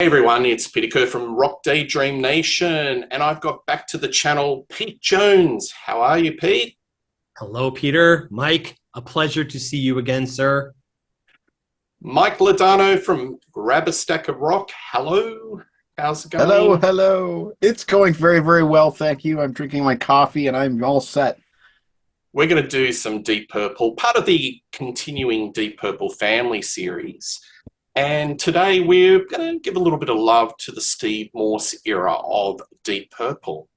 Hey everyone, it's Peter Kerr from Daydream Nation, and I've got back to the channel Pete Jones. How are you, Pete? Hello, Peter. Mike, a pleasure to see you again, sir. Mike Ladano from Grab a Stack of Rock. Hello, how's it Hello, going? hello. It's going very, very well, thank you. I'm drinking my coffee and I'm all set. We're going to do some Deep Purple, part of the continuing Deep Purple family series. And today we're going to give a little bit of love to the Steve Morse era of Deep Purple.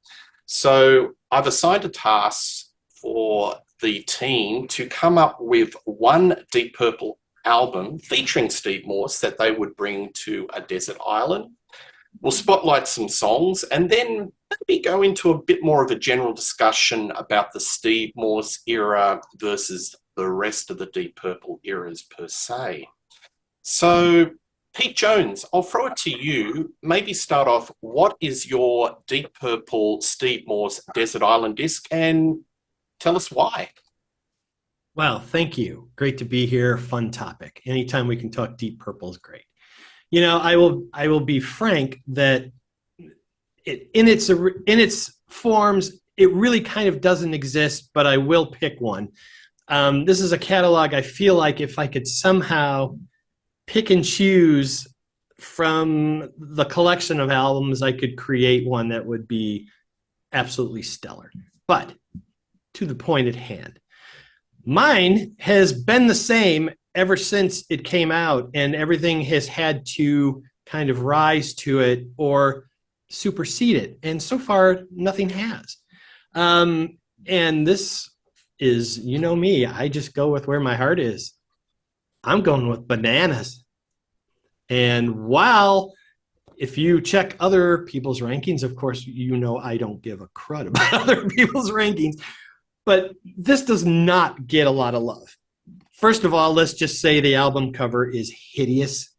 So I've assigned a task for the team to come up with one Deep Purple album featuring Steve Morse that they would bring to a desert island. We'll spotlight some songs and then maybe go into a bit more of a general discussion about the Steve Morse era versus the rest of the Deep Purple eras per se. So, Pete Jones, I'll throw it to you. Maybe start off, what is your Deep Purple Steve Morse Desert Island disc, and tell us why. Well, thank you. Great to be here. Fun topic. Anytime we can talk Deep Purple is great. I will be frank that in its forms, it really kind of doesn't exist, but I will pick one. This is a catalog I feel like if I could somehow pick and choose from the collection of albums, I could create one that would be absolutely stellar. But to the point at hand, mine has been the same ever since it came out, and everything has had to kind of rise to it or supersede it. And so far, nothing has. And this is, you know me, I just go with where my heart is. I'm going with Bananas. And while if you check other people's rankings, of course, you know I don't give a crud about other people's rankings, but this does not get a lot of love. First of all, let's just say the album cover is hideous.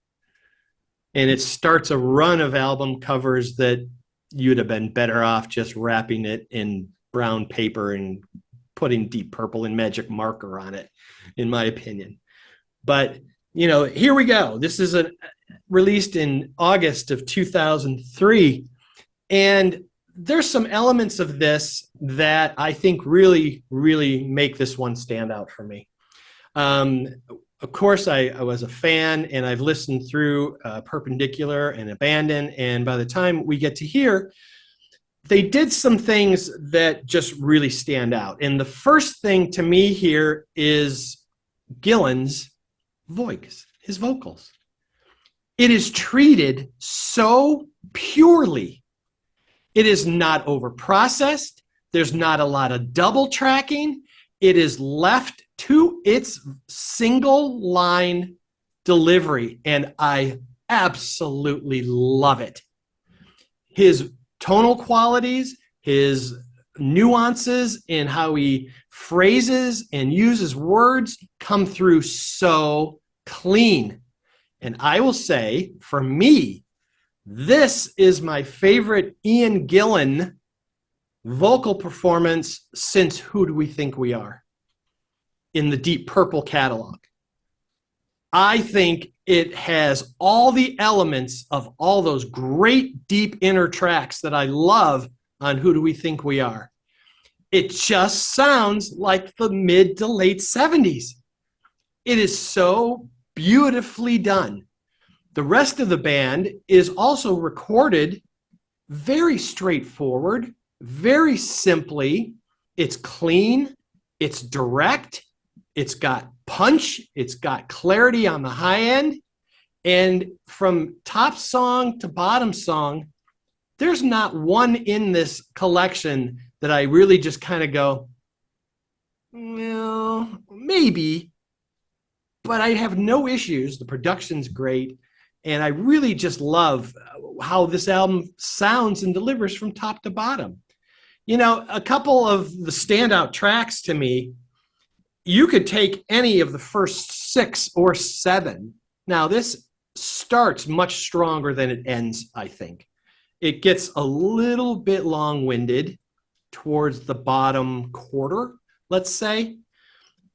And it starts a run of album covers that you'd have been better off just wrapping it in brown paper and putting Deep Purple and magic marker on it, in my opinion. But, here we go. This is released in August of 2003. And there's some elements of this that I think really, really make this one stand out for me. Of course, I was a fan, and I've listened through Perpendicular and Abandon. And by the time we get to here, they did some things that just really stand out. And the first thing to me here is Gillan's voice, his vocals. It is treated so purely. It is not overprocessed. There's not a lot of double tracking. It is left to its single line delivery, and I absolutely love it. His tonal qualities, his nuances in how he phrases and uses words come through so clean. And I will say, for me, this is my favorite Ian Gillan vocal performance since Who Do We Think We Are in the Deep Purple catalog. I think it has all the elements of all those great deep inner tracks that I love on Who Do We Think We Are. It just sounds like the mid to late 70s. It is so beautifully done. The rest of the band is also recorded very straightforward, very simply. It's clean, it's direct, it's got punch, it's got clarity on the high end. And from top song to bottom song, there's not one in this collection that I really just kind of go, well, maybe, but I have no issues. The production's great. And I really just love how this album sounds and delivers from top to bottom. A couple of the standout tracks to me, you could take any of the first 6 or 7. Now, this starts much stronger than it ends, I think. It gets a little bit long-winded towards the bottom quarter, let's say.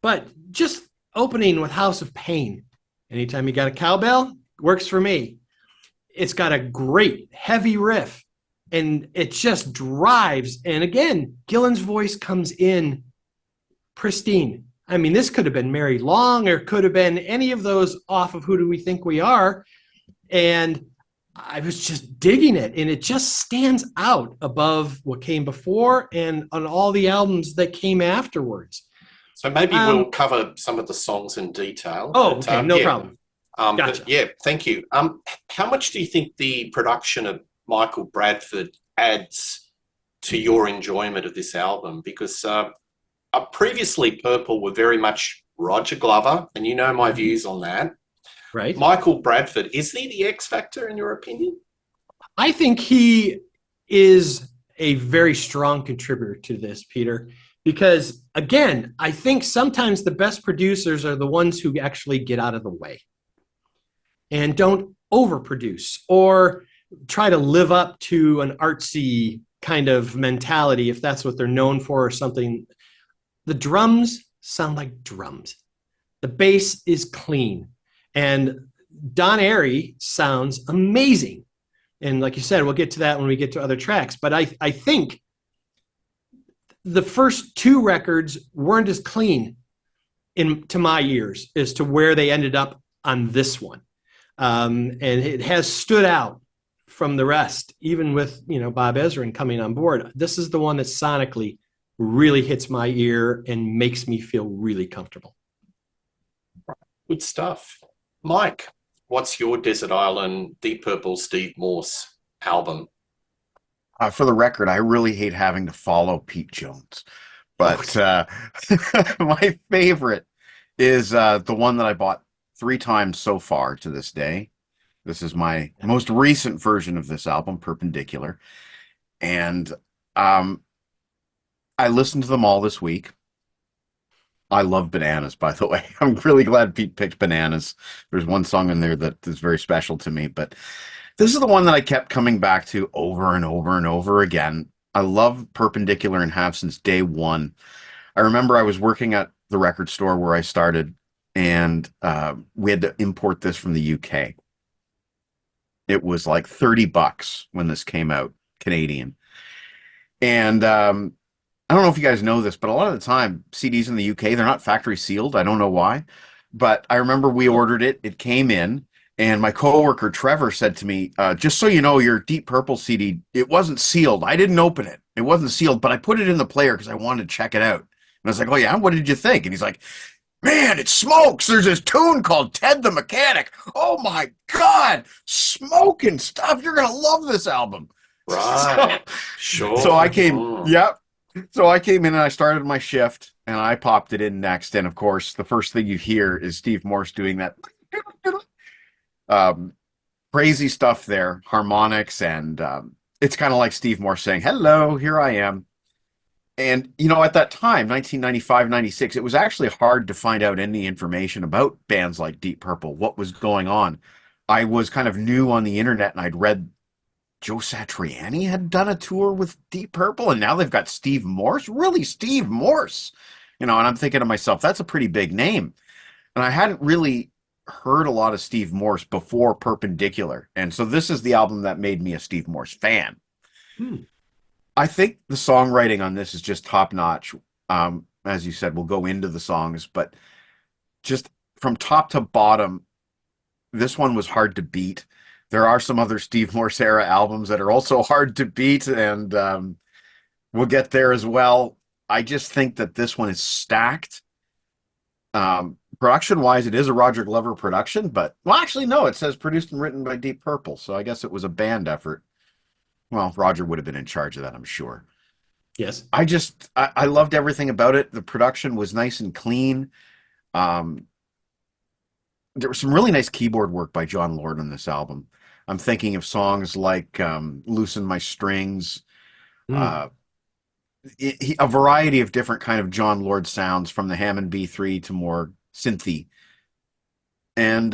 But just opening with House of Pain, anytime you got a cowbell, works for me. it's got a great heavy riff, and it just drives. And again, Gillan's voice comes in pristine. I mean, this could have been Mary Long, or could have been any of those off of Who Do We Think We Are? And I was just digging it, and it just stands out above what came before and on all the albums that came afterwards. So maybe we'll cover some of the songs in detail. Okay, no problem. Gotcha. But yeah, thank you. How much do you think the production of Michael Bradford adds to your enjoyment of this album? Because previously Purple were very much Roger Glover, and you know my views on that. Right. Michael Bradford, is he the X factor in your opinion? I think he is a very strong contributor to this, Peter, because again, I think sometimes the best producers are the ones who actually get out of the way and don't overproduce or try to live up to an artsy kind of mentality, if that's what they're known for or something. The drums sound like drums. The bass is clean. And Don Airey sounds amazing. And like you said, we'll get to that when we get to other tracks. But I think the first two records weren't as clean to my ears as to where they ended up on this one. And it has stood out from the rest, even with, Bob Ezrin coming on board. This is the one that sonically really hits my ear and makes me feel really comfortable. Good stuff. Mike, what's your Desert Island Deep Purple Steve Morse album? For the record, I really hate having to follow Pete Jones, but my favorite is the one that I bought 3 times so far to this day. This is my most recent version of this album, Perpendicular, and I listened to them all this week. I love Bananas, by the way. I'm really glad Pete picked Bananas. There's one song in there that is very special to me, but this is the one that I kept coming back to over and over and over again. I love Perpendicular and have since day one. I remember I was working at the record store where I started, and we had to import this from the UK. It was like $30 when this came out, Canadian. And I don't know if you guys know this, but a lot of the time, CDs in the UK, they're not factory sealed. I don't know why. But I remember we ordered it. It came in. And my coworker, Trevor, said to me, just so you know, your Deep Purple CD, it wasn't sealed. I didn't open it. It wasn't sealed, but I put it in the player because I wanted to check it out. And I was like, oh, yeah? What did you think? And he's like, man, it smokes. There's this tune called Ted the Mechanic. Oh, my God. Smoking stuff. You're going to love this album. Right. Sure. So I came, yep. So I came in and I started my shift and I popped it in next. And of course, the first thing you hear is Steve Morse doing that crazy stuff there, harmonics. And it's kind of like Steve Morse saying, hello, here I am. And, at that time, 1995, 96, it was actually hard to find out any information about bands like Deep Purple, what was going on. I was kind of new on the internet and I'd read Joe Satriani had done a tour with Deep Purple, and now they've got Steve Morse. Really, Steve Morse? And I'm thinking to myself, that's a pretty big name. And I hadn't really heard a lot of Steve Morse before Perpendicular. And so this is the album that made me a Steve Morse fan. I think the songwriting on this is just top-notch. As you said, we'll go into the songs, but just from top to bottom, this one was hard to beat. There are some other Steve Morse era albums that are also hard to beat, and we'll get there as well. I just think that this one is stacked. Production-wise, it is a Roger Glover production, but, well, actually, no, it says produced and written by Deep Purple, so I guess it was a band effort. Well, Roger would have been in charge of that, I'm sure. Yes. I loved everything about it. The production was nice and clean. There was some really nice keyboard work by John Lord on this album. I'm thinking of songs like Loosen My Strings, a variety of different kind of John Lord sounds, from the Hammond B3 to more synthy. And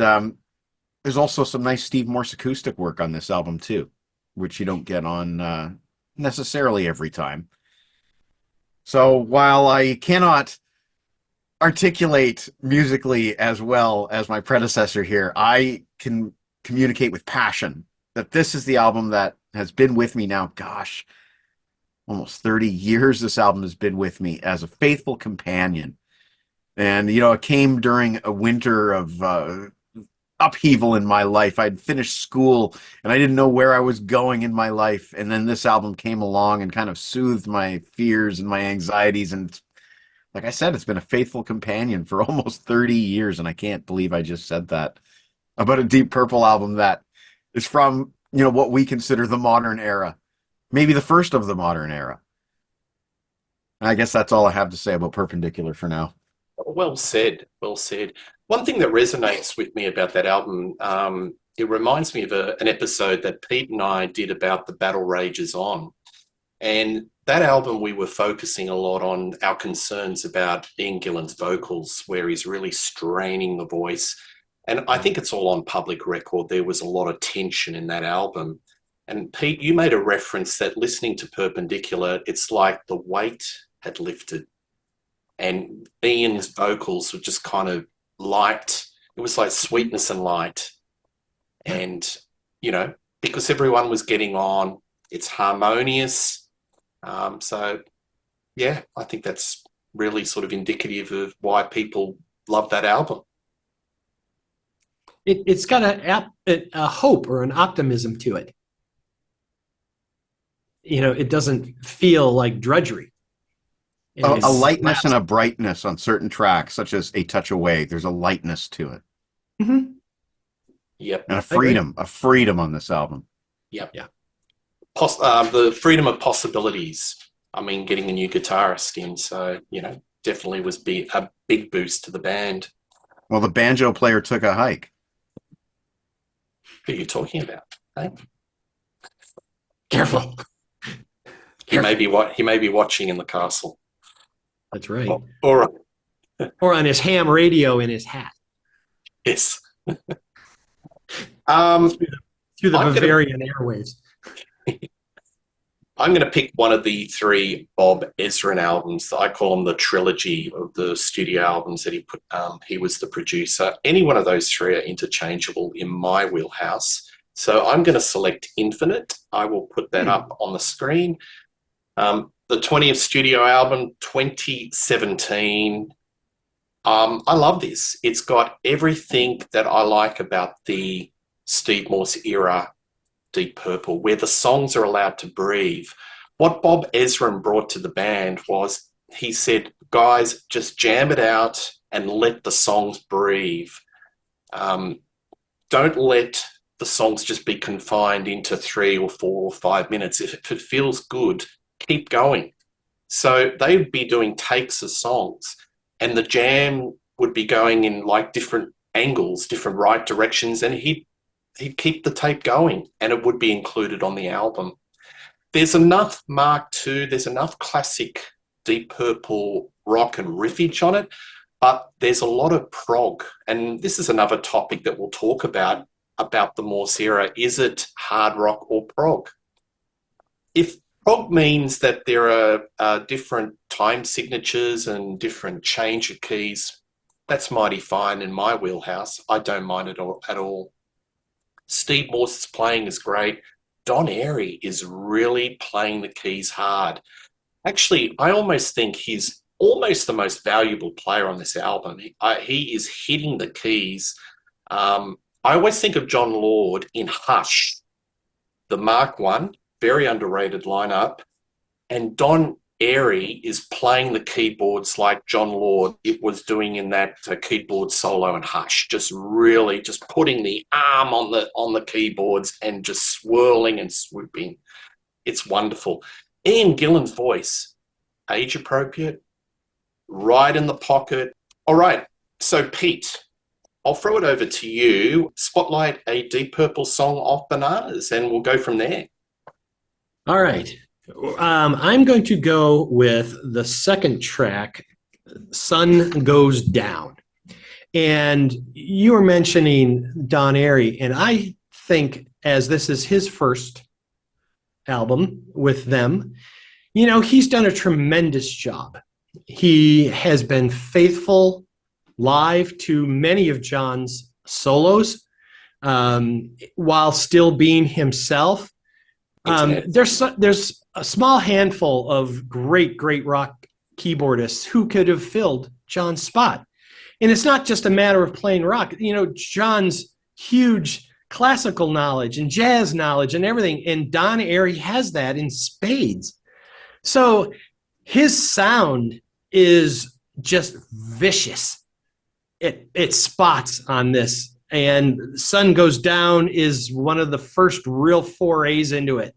there's also some nice Steve Morse acoustic work on this album too, which you don't get on necessarily every time. So while I cannot articulate musically as well as my predecessor here, I can communicate with passion that this is the album that has been with me now. Gosh, almost 30 years. This album has been with me as a faithful companion. And, it came during a winter of upheaval in my life. I'd finished school and I didn't know where I was going in my life. And then this album came along and kind of soothed my fears and my anxieties. And like I said, it's been a faithful companion for almost 30 years. And I can't believe I just said that about a Deep Purple album that is from, what we consider the modern era, maybe the first of the modern era. And I guess that's all I have to say about Perpendicular for now. Well said. Well said. One thing that resonates with me about that album, it reminds me of an episode that Pete and I did about The Battle Rages On. And that album, we were focusing a lot on our concerns about Ian Gillan's vocals, where he's really straining the voice. And I think it's all on public record. There was a lot of tension in that album. And Pete, you made a reference that listening to Perpendicular, it's like the weight had lifted. And Ian's vocals were just kind of light. It was like sweetness and light. And, because everyone was getting on, it's harmonious. So, yeah, I think that's really sort of indicative of why people love that album. It's got a hope or an optimism to it. It doesn't feel like drudgery. A lightness and a brightness on certain tracks, such as A Touch Away. There's a lightness to it. Mm-hmm. Yep. And a freedom on this album. Yep. Yeah. The freedom of possibilities. I mean, getting a new guitarist in, so, definitely was a big boost to the band. Well, the banjo player took a hike. Who are you talking about? Hey? Careful. He may be watching in the castle. That's right. Or on his ham radio in his hat. Yes. Through the Bavarian airwaves. I'm going to pick one of the 3 Bob Ezrin albums. I call them the trilogy of the studio albums that he put. He was the producer. Any one of those 3 are interchangeable in my wheelhouse. So I'm going to select Infinite. I will put that up on the screen. The 20th studio album, 2017. I love this. It's got everything that I like about the Steve Morse era Deep Purple, where the songs are allowed to breathe. What Bob Ezrin brought to the band was, he said, guys, just jam it out and let the songs breathe. Don't let the songs just be confined into 3 or 4 or 5 minutes. If it feels good, keep going. So they would be doing takes of songs, and the jam would be going in like different angles, different right directions, and he'd keep the tape going, and it would be included on the album. There's enough Mark II, there's enough classic Deep Purple rock and riffage on it, but there's a lot of prog, and this is another topic that we'll talk about the Morse era. Is it hard rock or prog? If prog means that there are different time signatures and different change of keys, that's mighty fine in my wheelhouse. I don't mind it at all. Steve Morse's playing is great. Don Airey is really playing the keys hard. Actually, I almost think he's almost the most valuable player on this album. He is hitting the keys. I always think of John Lord in Hush, the Mark I, very underrated lineup, and Don Airey is playing the keyboards like John Lord it was doing in that keyboard solo in Hush, just really just putting the arm on the keyboards and just swirling and swooping. It's wonderful. Ian Gillan's voice, age appropriate, right in the pocket. All right, so Pete, I'll throw it over to you. Spotlight a Deep Purple song off Bananas, and we'll go from there. All right. I'm going to go with the second track, Sun Goes Down. And you were mentioning Don Airey, and I think, as this is his first album with them, he's done a tremendous job. He has been faithful live to many of John's solos. while still being himself. Internet. There's a small handful of great rock keyboardists who could have filled John's spot. And it's not just a matter of playing rock. You know, John's huge classical knowledge and jazz knowledge and everything. And Don Airey has that in spades. So his sound is just vicious. It spots on this. And Sun Goes Down is one of the first real forays into it.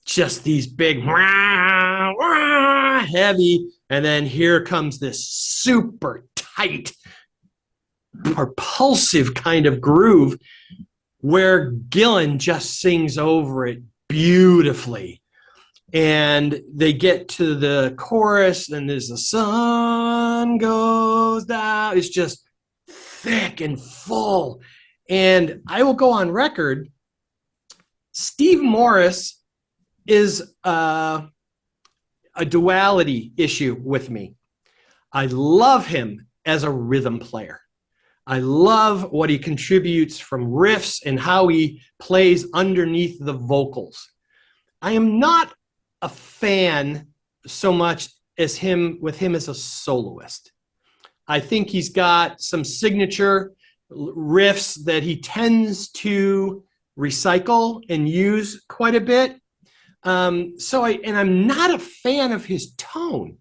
Just these big, wah, wah, heavy. And then here comes this super tight, propulsive kind of groove where Gillan just sings over it beautifully. And they get to the chorus, and there's the sun goes down. It's just thick and full. And I will go on record, Steve Morse is a duality issue with me. I love him as a rhythm player. I love what he contributes from riffs and how he plays underneath the vocals. I am not a fan so much as him as a soloist. I think he's got some signature riffs that he tends to recycle and use quite a bit. I'm not a fan of his tone.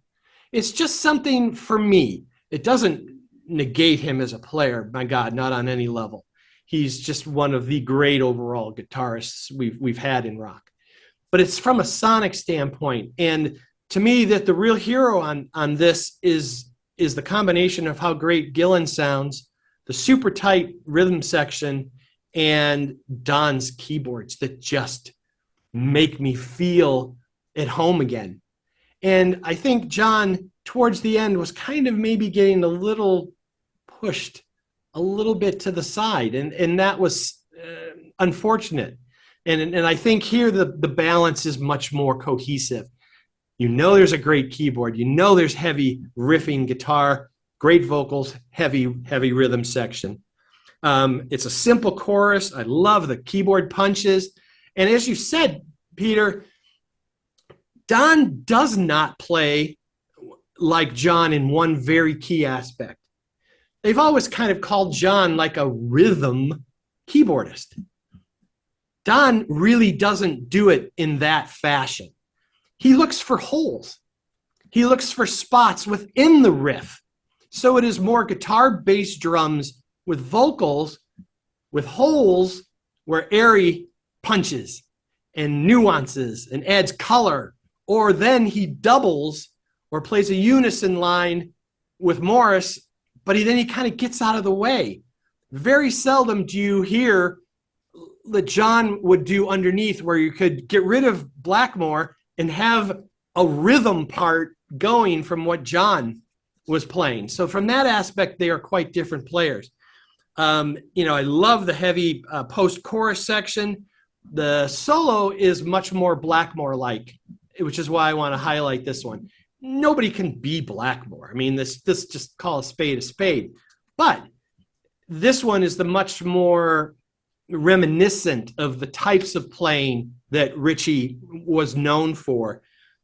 It's just something for me. It doesn't negate him as a player. My God, not on any level. He's just one of the great overall guitarists we've had in rock. But it's from a sonic standpoint. And to me, that the real hero on this is the combination of how great Gillan sounds, the super tight rhythm section, and Don's keyboards that just make me feel at home again. And I think John, towards the end, was kind of maybe getting a little pushed a little bit to the side. And that was unfortunate. And I think here the balance is much more cohesive. You know there's a great keyboard. You know there's heavy riffing guitar, great vocals, heavy rhythm section. It's a simple chorus. I love the keyboard punches. And as you said, Peter, Don does not play like John in one very key aspect. They've always kind of called John like a rhythm keyboardist. Don really doesn't do it in that fashion. He looks for holes. He looks for spots within the riff. So it is more guitar, bass, drums with vocals, with holes where Airey punches and nuances and adds color. Or then he doubles or plays a unison line with Morris, but then he kind of gets out of the way. Very seldom do you hear that John would do underneath, where you could get rid of Blackmore and have a rhythm part going from what John was playing. So from that aspect, they are quite different players. I love the heavy post-chorus section. The solo is much more Blackmore-like, which is why I want to highlight this one. Nobody can be Blackmore. I mean, this just call a spade a spade. But this one is the much more reminiscent of the types of playing that Ritchie was known for.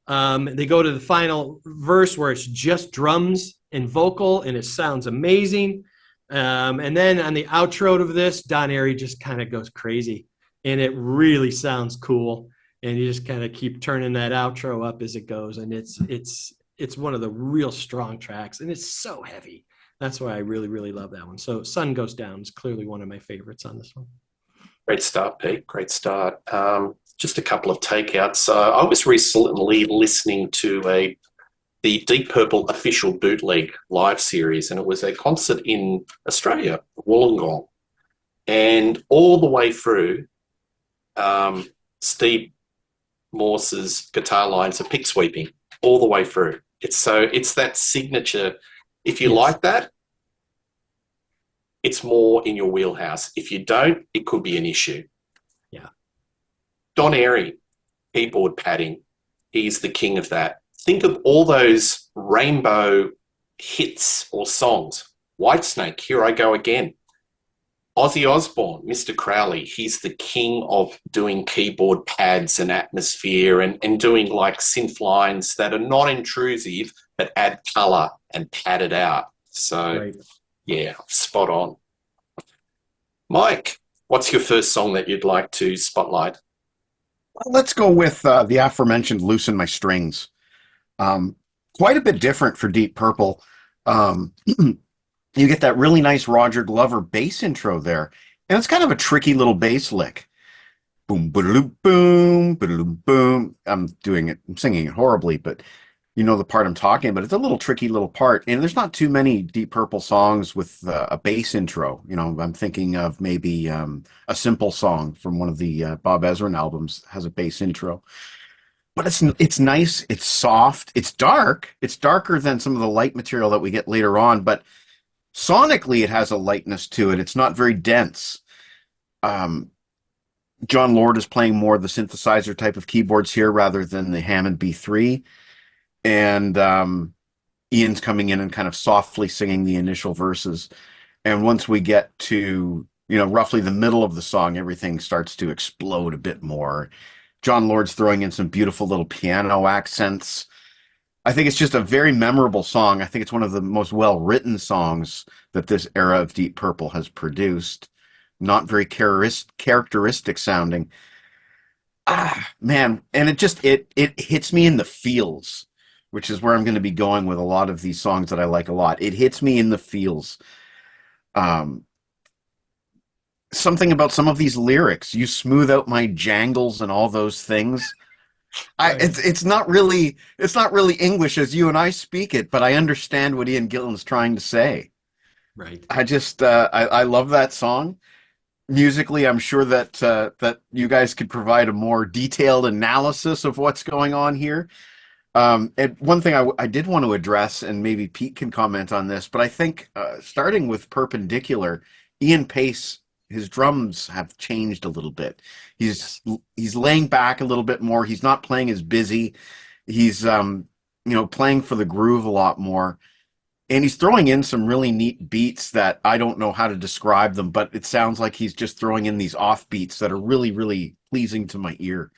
They go to the final verse where it's just drums and vocal, and it sounds amazing. And then on the outro of this, Don Airey just kind of goes crazy, and it really sounds cool. And you just kind of keep turning that outro up as it goes, and it's one of the real strong tracks, and it's so heavy. That's why I really, really love that one. So Sun Goes Down is clearly one of my favorites on this one. Great start, Pete. Great start. Just a couple of takeouts. I was recently listening to the Deep Purple official bootleg live series, and it was a concert in Australia, Wollongong. And all the way through, Steve Morse's guitar lines are pick sweeping all the way through. It's that signature. If you like that, it's more in your wheelhouse. If you don't, it could be an issue. Yeah. Don Airey, keyboard padding, he's the king of that. Think of all those rainbow hits or songs. Whitesnake, Here I Go Again. Ozzy Osbourne, Mr. Crowley, he's the king of doing keyboard pads and atmosphere and doing like synth lines that are not intrusive, but add color and pad it out. So, Right. yeah, spot on. Mike, what's your first song that you'd like to spotlight? Well, let's go with the aforementioned "Loosen My Strings." Um, Quite a bit different for Deep Purple. You get that really nice Roger Glover bass intro there, and it's kind of a tricky little bass lick. Boom, boom, boom. I'm singing it horribly, but you know the part I'm talking about. It's a little tricky little part, and there's not too many Deep Purple songs with a bass intro. You know, I'm thinking of maybe a Simple Song from one of the Bob Ezrin albums has a bass intro. But it's nice, it's soft, it's dark. It's darker than some of the light material that we get later on, but sonically it has a lightness to it. It's not very dense. Um, John Lord is playing more of the synthesizer type of keyboards here rather than the Hammond B3. And Ian's coming in and kind of softly singing the initial verses. And once we get to, roughly the middle of the song, everything starts to explode a bit more. John Lord's throwing in some beautiful little piano accents. I think it's just a very memorable song. I think it's one of the most well-written songs that this era of Deep Purple has produced. Not very characteristic sounding. Ah, man. And it hits me in the feels, which is where I'm going to be going with a lot of these songs that I like a lot. It hits me in the feels. Something about some of these lyrics. You smooth out my jangles and all those things. Right. It's not really English as you and I speak it, but I understand what Ian Gillan's trying to say. Right. I love that song. Musically, I'm sure that you guys could provide a more detailed analysis of what's going on here. And one thing I did want to address, and maybe Pete can comment on this, but I think starting with Perpendicular, Ian Pace, his drums have changed a little bit. He's laying back a little bit more. He's not playing as busy. He's playing for the groove a lot more. And he's throwing in some really neat beats that I don't know how to describe them, but it sounds like he's just throwing in these off beats that are really, really pleasing to my ear.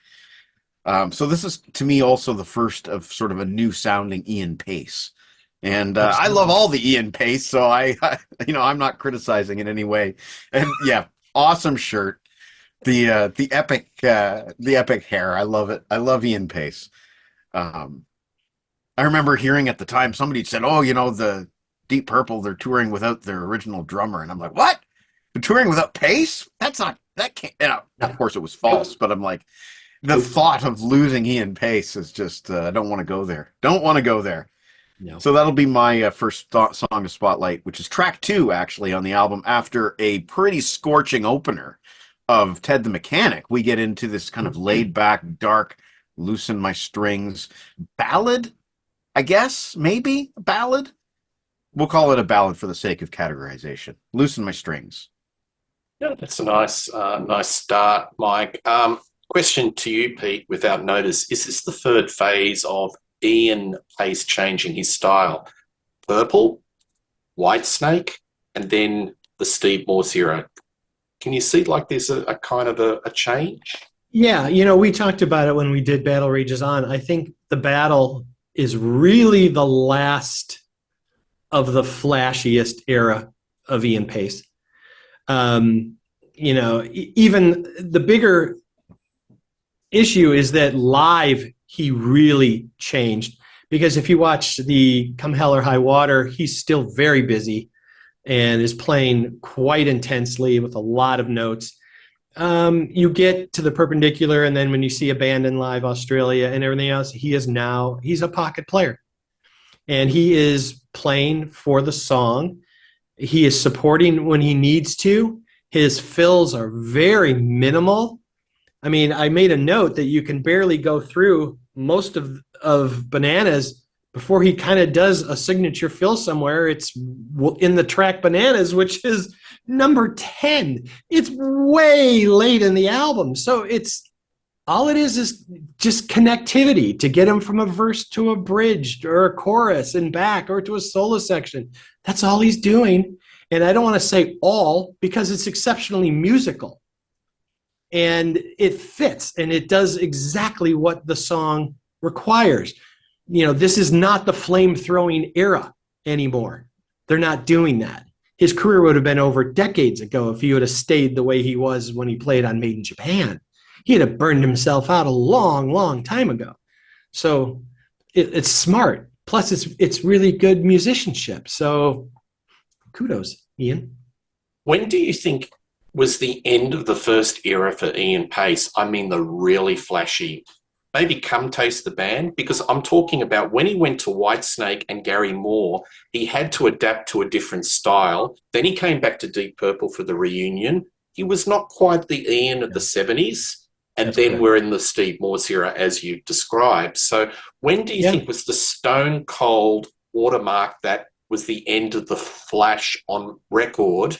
So this is, to me, also the first of sort of a new sounding Ian Pace. And I love all the Ian Pace, so I'm not criticizing in any way. And yeah, awesome shirt. The epic hair. I love it. I love Ian Pace. I remember hearing at the time somebody said, "Oh, the Deep Purple, they're touring without their original drummer," and I'm like, "What? They're touring without Pace? That can't." Of course, it was false, but I'm like, the thought of losing Ian Pace is just I don't want to go there. Don't want to go there. No. So that'll be my first song to spotlight, which is track 2 actually on the album. After a pretty scorching opener of Ted the Mechanic, we get into this kind of laid back, dark, loosen my strings ballad. I guess, maybe a ballad. We'll call it a ballad for the sake of categorization. Loosen my strings. Yeah, that's a nice start, Mike. Question to you, Pete, without notice. Is this the third phase of Ian Pace changing his style? Purple, Whitesnake, and then the Steve Morse era. Can you see like there's a kind of a change? Yeah, we talked about it when we did Battle Rages On. I think the Battle is really the last of the flashiest era of Ian Pace. Even the bigger issue is that live he really changed, because if you watch the Come Hell or High Water, he's still very busy and is playing quite intensely with a lot of notes. You get to the Perpendicular, and then when you see Abandon Live Australia and everything else, he's a pocket player, and he is playing for the song. He is supporting when he needs to. His fills are very minimal. I mean, I made a note that you can barely go through most of Bananas before he kind of does a signature fill somewhere. It's in the track Bananas, which is number 10. It's way late in the album. So all it is just connectivity to get him from a verse to a bridge or a chorus and back or to a solo section. That's all he's doing. And I don't want to say all because it's exceptionally musical. And it fits and it does exactly what the song requires. This is not the flame throwing era anymore. They're not doing that. His career would have been over decades ago if he would have stayed the way he was when he played on Made in Japan. He'd have burned himself out a long, long time ago. So it's smart. Plus, it's really good musicianship. So kudos, Ian. When do you think was the end of the first era for Ian Paice? I mean, the really flashy, maybe Come Taste the Band, because I'm talking about when he went to Whitesnake and Gary Moore, he had to adapt to a different style. Then he came back to Deep Purple for the reunion. He was not quite the Ian of the 70s. And That's then correct. we're in the Steve Morse era, as you described. So when do you think was the stone cold watermark that was the end of the flash on record,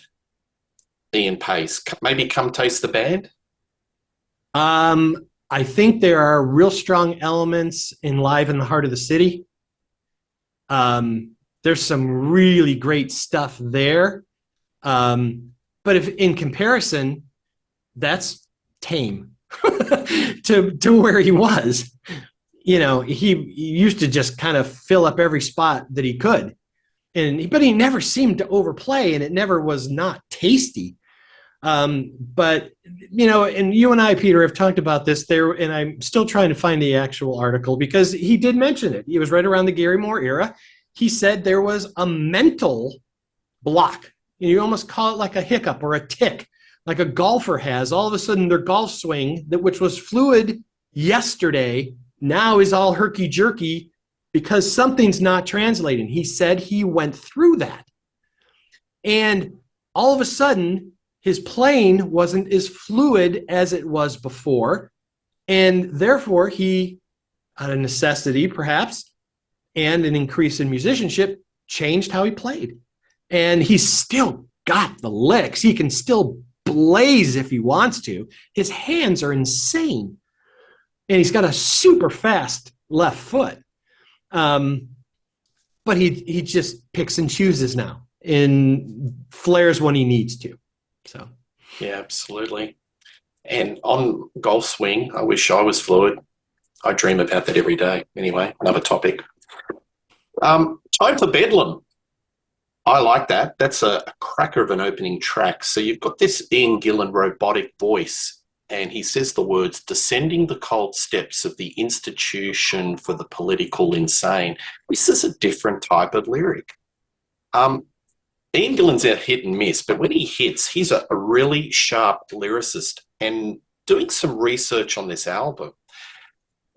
Ian Paice? Maybe Come Taste the Band? I think there are real strong elements in Live in the Heart of the City. There's some really great stuff there. But if in comparison, that's tame to where he was. He used to just kind of fill up every spot that he could. But he never seemed to overplay, and it never was not tasty. But and you and I, Peter, have talked about this there, and I'm still trying to find the actual article because he did mention it. It was right around the Gary Moore era. He said there was a mental block. You almost call it like a hiccup or a tick, like a golfer has. All of a sudden, their golf swing, which was fluid yesterday, now is all herky-jerky because something's not translating. He said he went through that. And all of a sudden, his playing wasn't as fluid as it was before. And therefore, he, out of necessity perhaps, and an increase in musicianship, changed how he played. And he's still got the licks. He can still blaze if he wants to. His hands are insane. And he's got a super fast left foot. But he just picks and chooses now and flares when he needs to. So yeah, absolutely. And on golf swing, I wish I was fluid. I dream about that every day. Anyway, another topic. Time for Bedlam. I like that. That's a cracker of an opening track. So you've got this Ian Gillan robotic voice, and he says the words, descending the cold steps of the institution for the political insane. This is a different type of lyric. Ian Gillan's a hit and miss, but when he hits, he's a really sharp lyricist. And doing some research on this album,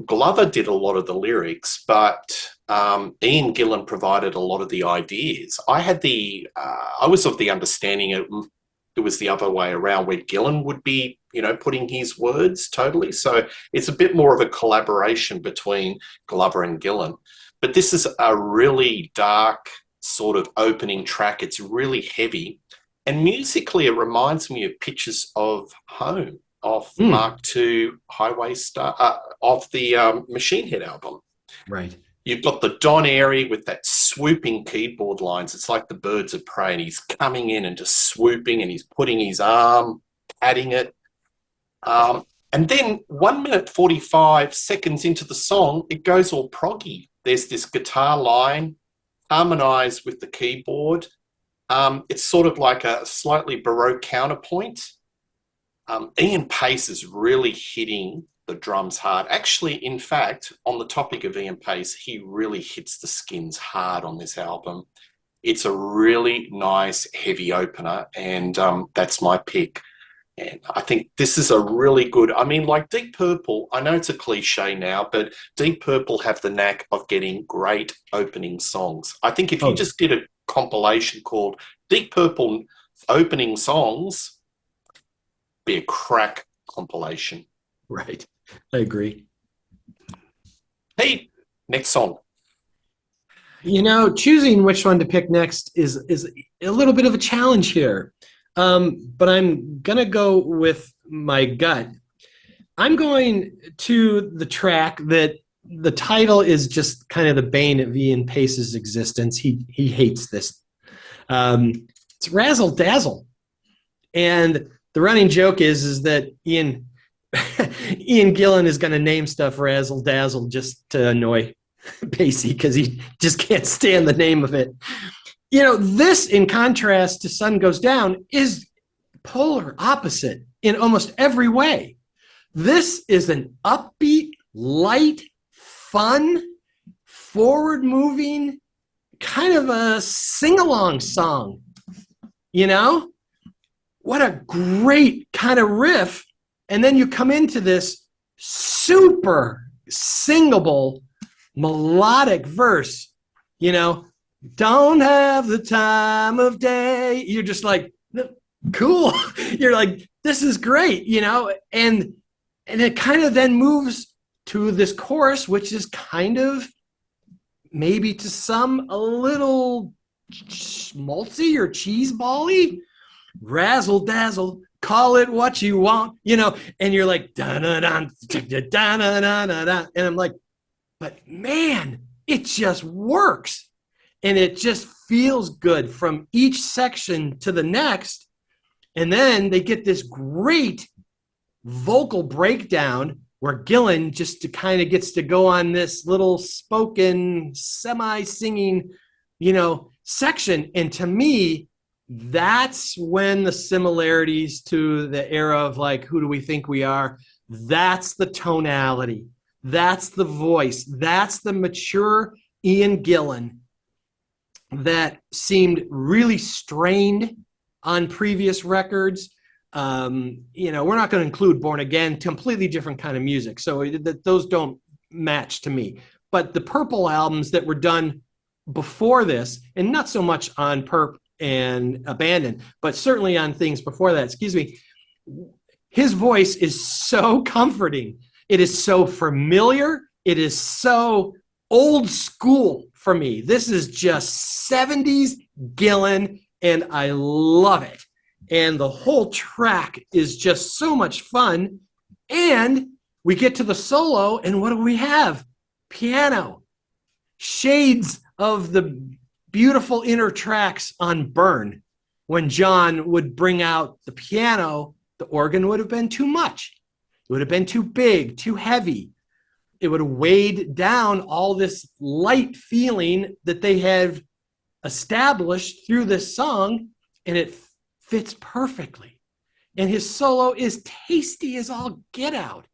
Glover did a lot of the lyrics, but Ian Gillan provided a lot of the ideas. I was of the understanding it was the other way around, where Gillan would be, putting his words totally. So it's a bit more of a collaboration between Glover and Gillan. But this is a really dark sort of opening track. It's really heavy. And musically, it reminds me of Pictures of Home, off Mark II Highway Star, of the Machine Head album. Right. You've got the Don Airy with that swooping keyboard lines. It's like the Birds of Prey, and he's coming in and just swooping, and he's putting his arm, patting it. And then 1 minute 45 seconds into the song, it goes all proggy. There's this guitar line harmonized with the keyboard. It's sort of like a slightly Baroque counterpoint. Ian Paice is really hitting the drums hard. Actually, in fact, on the topic of Ian Paice, he really hits the skins hard on this album. It's a really nice, heavy opener, and that's my pick. And I think this is a really good, like Deep Purple, I know it's a cliche now, but Deep Purple have the knack of getting great opening songs. I think if you just did a compilation called Deep Purple Opening Songs, be a crack compilation. Right. I agree. Hey, next song. Choosing which one to pick next is a little bit of a challenge here. But I'm going to go with my gut. I'm going to the track that the title is just kind of the bane of Ian Pace's existence. He hates this. It's razzle dazzle. And the running joke is that Ian Gillan is going to name stuff razzle dazzle just to annoy Pacey because he just can't stand the name of it. This, in contrast to Sun Goes Down, is polar opposite in almost every way. This is an upbeat, light, fun, forward-moving, kind of a sing-along song. What a great kind of riff. And then you come into this super singable, melodic verse, don't have the time of day. You're just like, cool. You're like, this is great, and it kind of then moves to this chorus, which is kind of maybe to some a little schmaltzy or cheese bally, razzle dazzle, call it what you want, and you're like, da da da da da da da, and I'm like, but man, it just works. And it just feels good from each section to the next. And then they get this great vocal breakdown where Gillan just kind of gets to go on this little spoken, semi-singing, section. And to me, that's when the similarities to the era of like, who do we think we are? That's the tonality. That's the voice. That's the mature Ian Gillan that seemed really strained on previous records. We're not going to include Born Again, completely different kind of music. So those don't match to me. But the Purple albums that were done before this, and not so much on Perp and Abandon, but certainly on things before that, his voice is so comforting. It is so familiar. It is so old school for me. This is just 70s Gillan, and I love it. And the whole track is just so much fun. And we get to the solo, and what do we have? Piano. Shades of the beautiful inner tracks on Burn. When John would bring out the piano, the organ would have been too much. It would have been too big, too heavy. It would have weighed down all this light feeling that they have established through this song, and it fits perfectly. And his solo is tasty as all get out.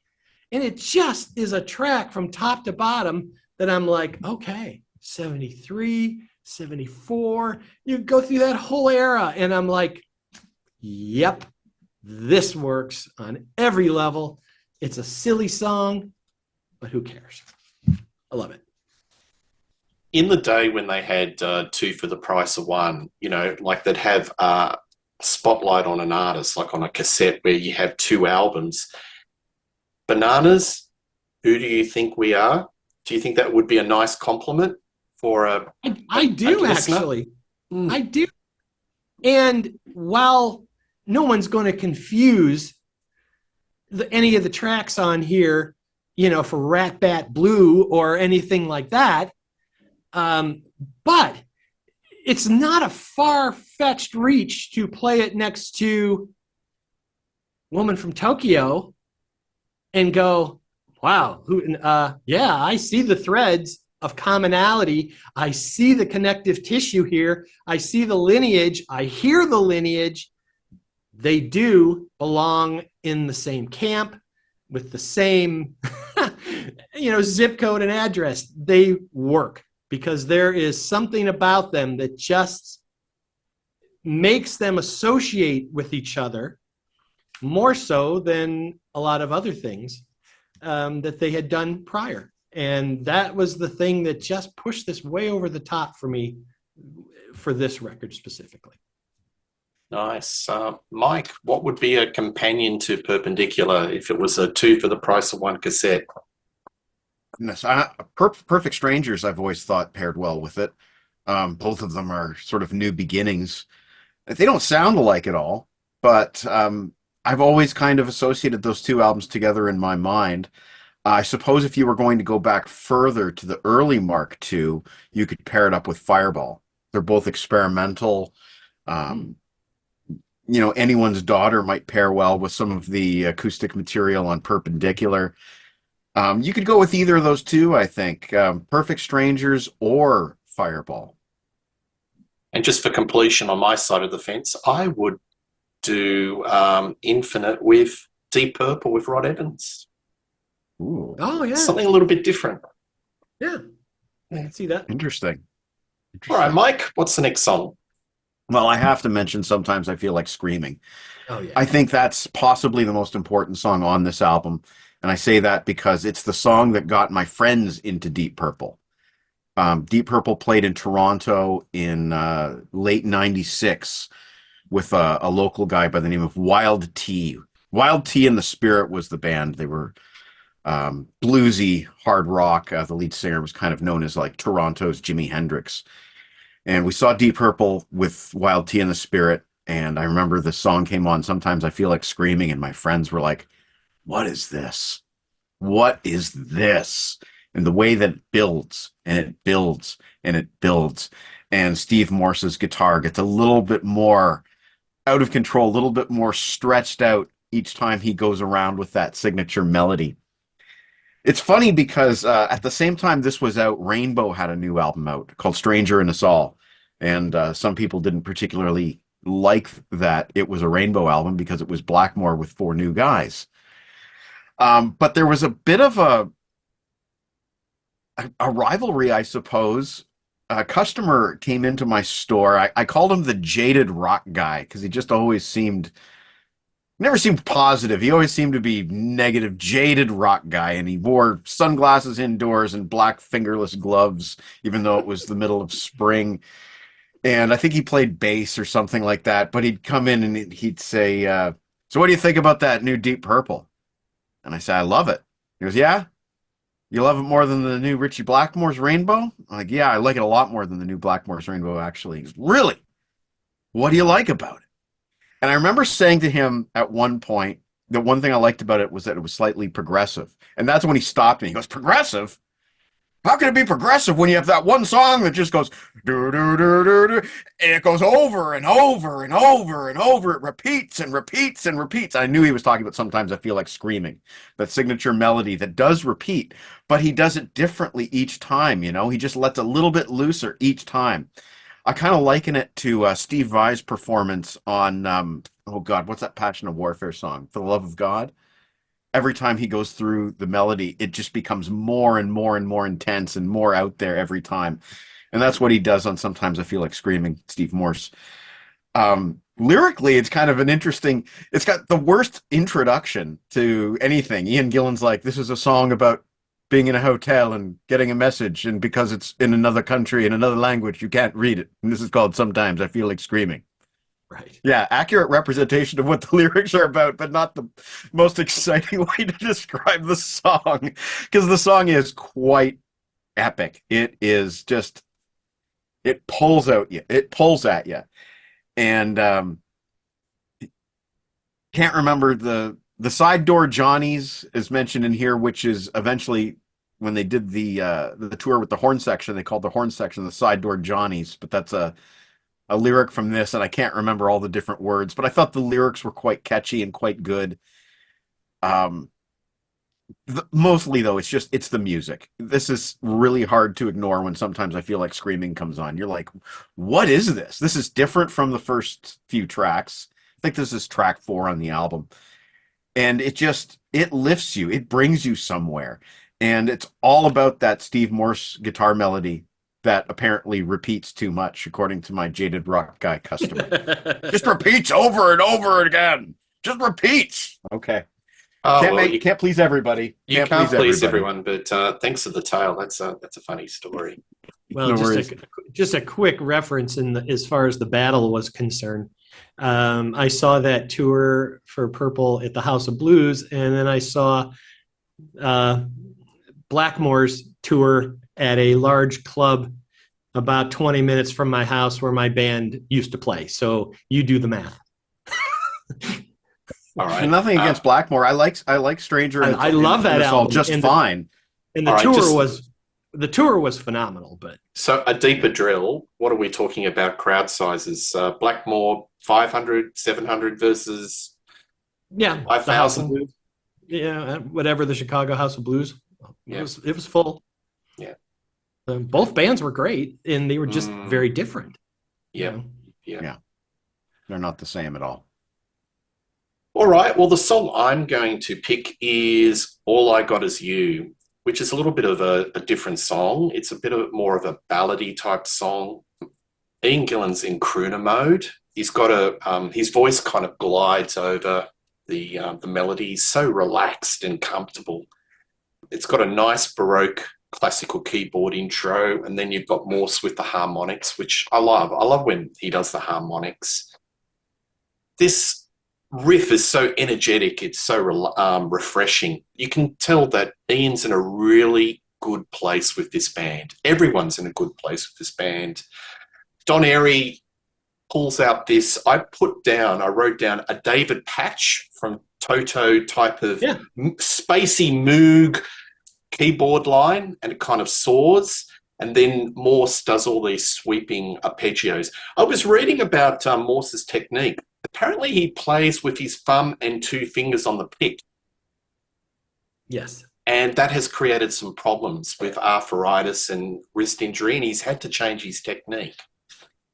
And it just is a track from top to bottom that I'm like, okay, 73, 74, you go through that whole era, and I'm like, yep, this works on every level. It's a silly song, but who cares? I love it. In the day when they had two for the price of one, like they'd have a spotlight on an artist, like on a cassette where you have two albums. Bananas, Who Do You Think We Are? Do you think that would be a nice compliment for I do, actually. I do. And while no one's going to confuse any of the tracks on here, for Rat Bat Blue or anything like that, but it's not a far-fetched reach to play it next to Woman from Tokyo and go, wow, yeah, I see the threads of commonality. I see the connective tissue here. I see the lineage. I hear the lineage. They do belong in the same camp with the same, zip code and address. They work because there is something about them that just makes them associate with each other more so than a lot of other things that they had done prior. And that was the thing that just pushed this way over the top for me for this record specifically. Nice. Mike, what would be a companion to Perpendicular if it was a two for the price of one cassette? Goodness, Perfect Strangers, I've always thought paired well with it. Both of them are sort of new beginnings. They don't sound alike at all, but I've always kind of associated those two albums together in my mind. I suppose if you were going to go back further to the early Mark II, you could pair it up with Fireball. They're both experimental. Um, Anyone's daughter might pair well with some of the acoustic material on Perpendicular. You could go with either of those two, I think. Perfect Strangers or Fireball. And just for completion on my side of the fence, I would do Infinite with Deep Purple with Rod Evans. Ooh, Oh yeah, Something a little bit different. yeah. I can see that. interesting. All right, Mike, what's the next song? Well, I have to mention Sometimes I Feel Like Screaming. Oh yeah. I think that's possibly the most important song on this album. And I say that because it's the song that got my friends into Deep Purple. Deep Purple played in Toronto in late 96 with a local guy by the name of Wild T. Wild T and the Spirit was the band. They were bluesy hard rock. The lead singer was kind of known as like Toronto's Jimi Hendrix. And we saw Deep Purple with Wild T and the Spirit. And I remember the song came on, Sometimes I Feel Like Screaming. And my friends were like, what is this? What is this? And the way that it builds and it builds and it builds. And Steve Morse's guitar gets a little bit more out of control, a little bit more stretched out each time he goes around with that signature melody. It's funny because at the same time this was out, Rainbow had a new album out called Stranger in Us All. And some people didn't particularly like that it was a Rainbow album because it was Blackmore with 4 new guys. But there was a bit of a rivalry, I suppose. A customer came into my store. I called him the jaded rock guy because he just always never seemed positive. He always seemed to be negative, jaded rock guy. And he wore sunglasses indoors and black fingerless gloves, even though it was the middle of spring. And I think he played bass or something like that. But he'd come in and he'd say, so what do you think about that new Deep Purple? And I said, I love it. He goes, yeah? You love it more than the new Ritchie Blackmore's Rainbow? I'm like, yeah, I like it a lot more than the new Blackmore's Rainbow, actually. He goes, really? What do you like about it? And I remember saying to him at one point, the one thing I liked about it was that it was slightly progressive. And that's when he stopped me. He goes, progressive? How can it be progressive when you have that one song that just goes do do do do do, and it goes over and over and over and over. It repeats and repeats and repeats. I knew he was talking about Sometimes I Feel Like Screaming, that signature melody that does repeat, but he does it differently each time. He just lets a little bit looser each time. I kind of liken it to Steve Vai's performance on oh God, what's that Passion of Warfare song? For the Love of God. Every time he goes through the melody, it just becomes more and more and more intense and more out there every time. And that's what he does on Sometimes I Feel Like Screaming, Steve Morse. Lyrically, it's kind of an interesting, it's got the worst introduction to anything. Ian Gillan's like, this is a song about being in a hotel and getting a message, and because it's in another country, in another language, you can't read it. And this is called Sometimes I Feel Like Screaming. Right. Yeah, accurate representation of what the lyrics are about, but not the most exciting way to describe the song, because the song is quite epic. It is just, it pulls out you, it pulls at you, and can't remember the Side Door Johnnies is mentioned in here, which is eventually when they did the tour with the horn section, they called the horn section the Side Door Johnnies, but that's a lyric from this, and I can't remember all the different words, but I thought the lyrics were quite catchy and quite good. Mostly though, it's the music. This is really hard to ignore when Sometimes I Feel Like Screaming comes on. You're like, what is this? This is different from the first few tracks. I think this is track 4 on the album. And it lifts you. It brings you somewhere. And it's all about that Steve Morse guitar melody that apparently repeats too much, according to my jaded rock guy customer. Just repeats over and over again. Just repeats. Okay. Can't please everybody. You can't please everyone, but thanks for the tale. That's a funny story. Well, No just a quick reference as far as the battle was concerned. I saw that tour for Purple at the House of Blues, and then I saw Blackmore's tour at a large club about 20 minutes from my house where my band used to play. So you do the math. All right. Nothing against Blackmore. I like Stranger. I love that album. Just fine. And the tour the tour was phenomenal, but So a deeper drill, what are we talking about crowd sizes? Blackmore 500, 700 versus yeah, the House of 5,000? Blues, yeah, whatever, the Chicago House of Blues, Yeah. it was full. Yeah. Both bands were great, and they were just very different. Yeah. You know? Yeah. They're not the same at all. All right. Well, the song I'm going to pick is All I Got Is You, which is a little bit of a different song. It's a bit of more of a ballady type song. Ian Gillan's in crooner mode. He's got his voice kind of glides over the melody. He's so relaxed and comfortable. It's got a nice Baroque classical keyboard intro, and then you've got Morse with the harmonics, which I love. I love when he does the harmonics. This riff is so energetic. It's so refreshing. You can tell that Ian's in a really good place with this band. Everyone's in a good place with this band. Don Airey pulls out this. I wrote down a David Patch from Toto type of spacey Moog keyboard line, and it kind of soars. And then Morse does all these sweeping arpeggios. I was reading about Morse's technique. Apparently he plays with his thumb and two fingers on the pick. Yes. And that has created some problems with arthritis and wrist injury, and he's had to change his technique.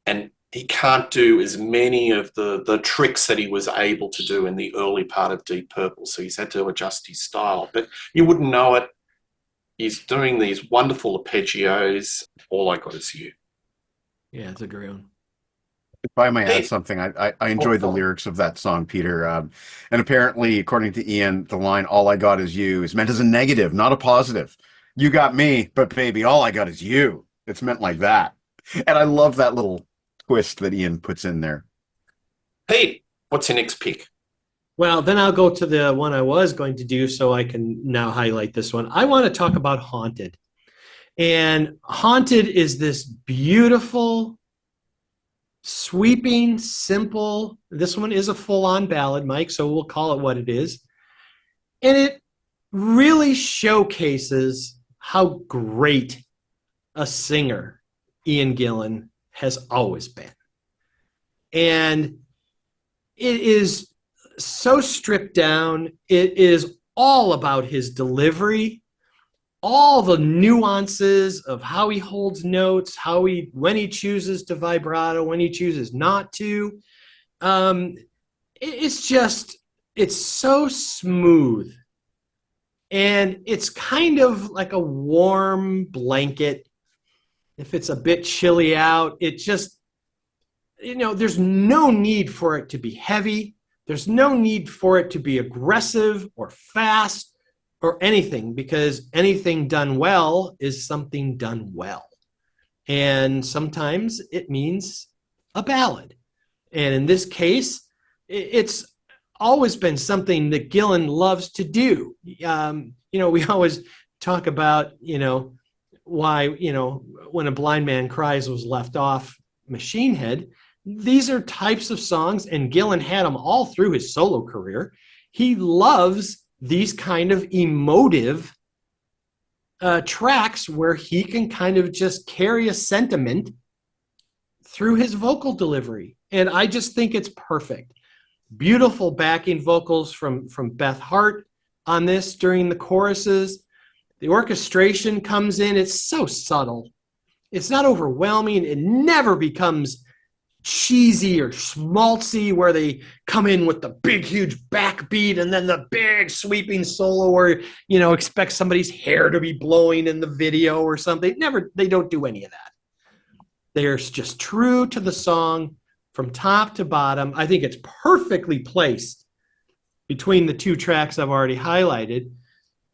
And he can't do as many of the tricks that he was able to do in the early part of Deep Purple, so he's had to adjust his style. But you wouldn't know it. He's doing these wonderful arpeggios. All I Got Is You. Yeah, it's a great one. If I may add something, I enjoyed the lyrics of that song, Peter. And apparently, according to Ian, the line "All I got is you" is meant as a negative, not a positive. You got me, but baby, all I got is you. It's meant like that. And I love that little twist that Ian puts in there. Pete, what's your next pick? Well, then I'll go to the one I was going to do, so I can now highlight this one. I want to talk about Haunted. And Haunted is this beautiful, sweeping, simple. This one is a full-on ballad, Mike, so we'll call it what it is. And it really showcases how great a singer Ian Gillan has always been. And it is so stripped down. It is all about his delivery, all the nuances of how he holds notes, when he chooses to vibrato, when he chooses not to. It's so smooth. And it's kind of like a warm blanket. If it's a bit chilly out, it just, there's no need for it to be heavy. There's no need for it to be aggressive or fast or anything, because anything done well is something done well. And sometimes it means a ballad. And in this case, it's always been something that Gillan loves to do. We always talk about, why, When a Blind Man Cries was left off Machine Head. These are types of songs, and Gillan had them all through his solo career. He loves these kind of emotive tracks where he can kind of just carry a sentiment through his vocal delivery. And I just think it's perfect. Beautiful backing vocals from Beth Hart on this during the choruses. The orchestration comes in. It's so subtle. It's not overwhelming. It never becomes cheesy or schmaltzy where they come in with the big, huge backbeat and then the big sweeping solo where, expect somebody's hair to be blowing in the video or something. They don't do any of that. They're just true to the song from top to bottom. I think it's perfectly placed between the two tracks I've already highlighted.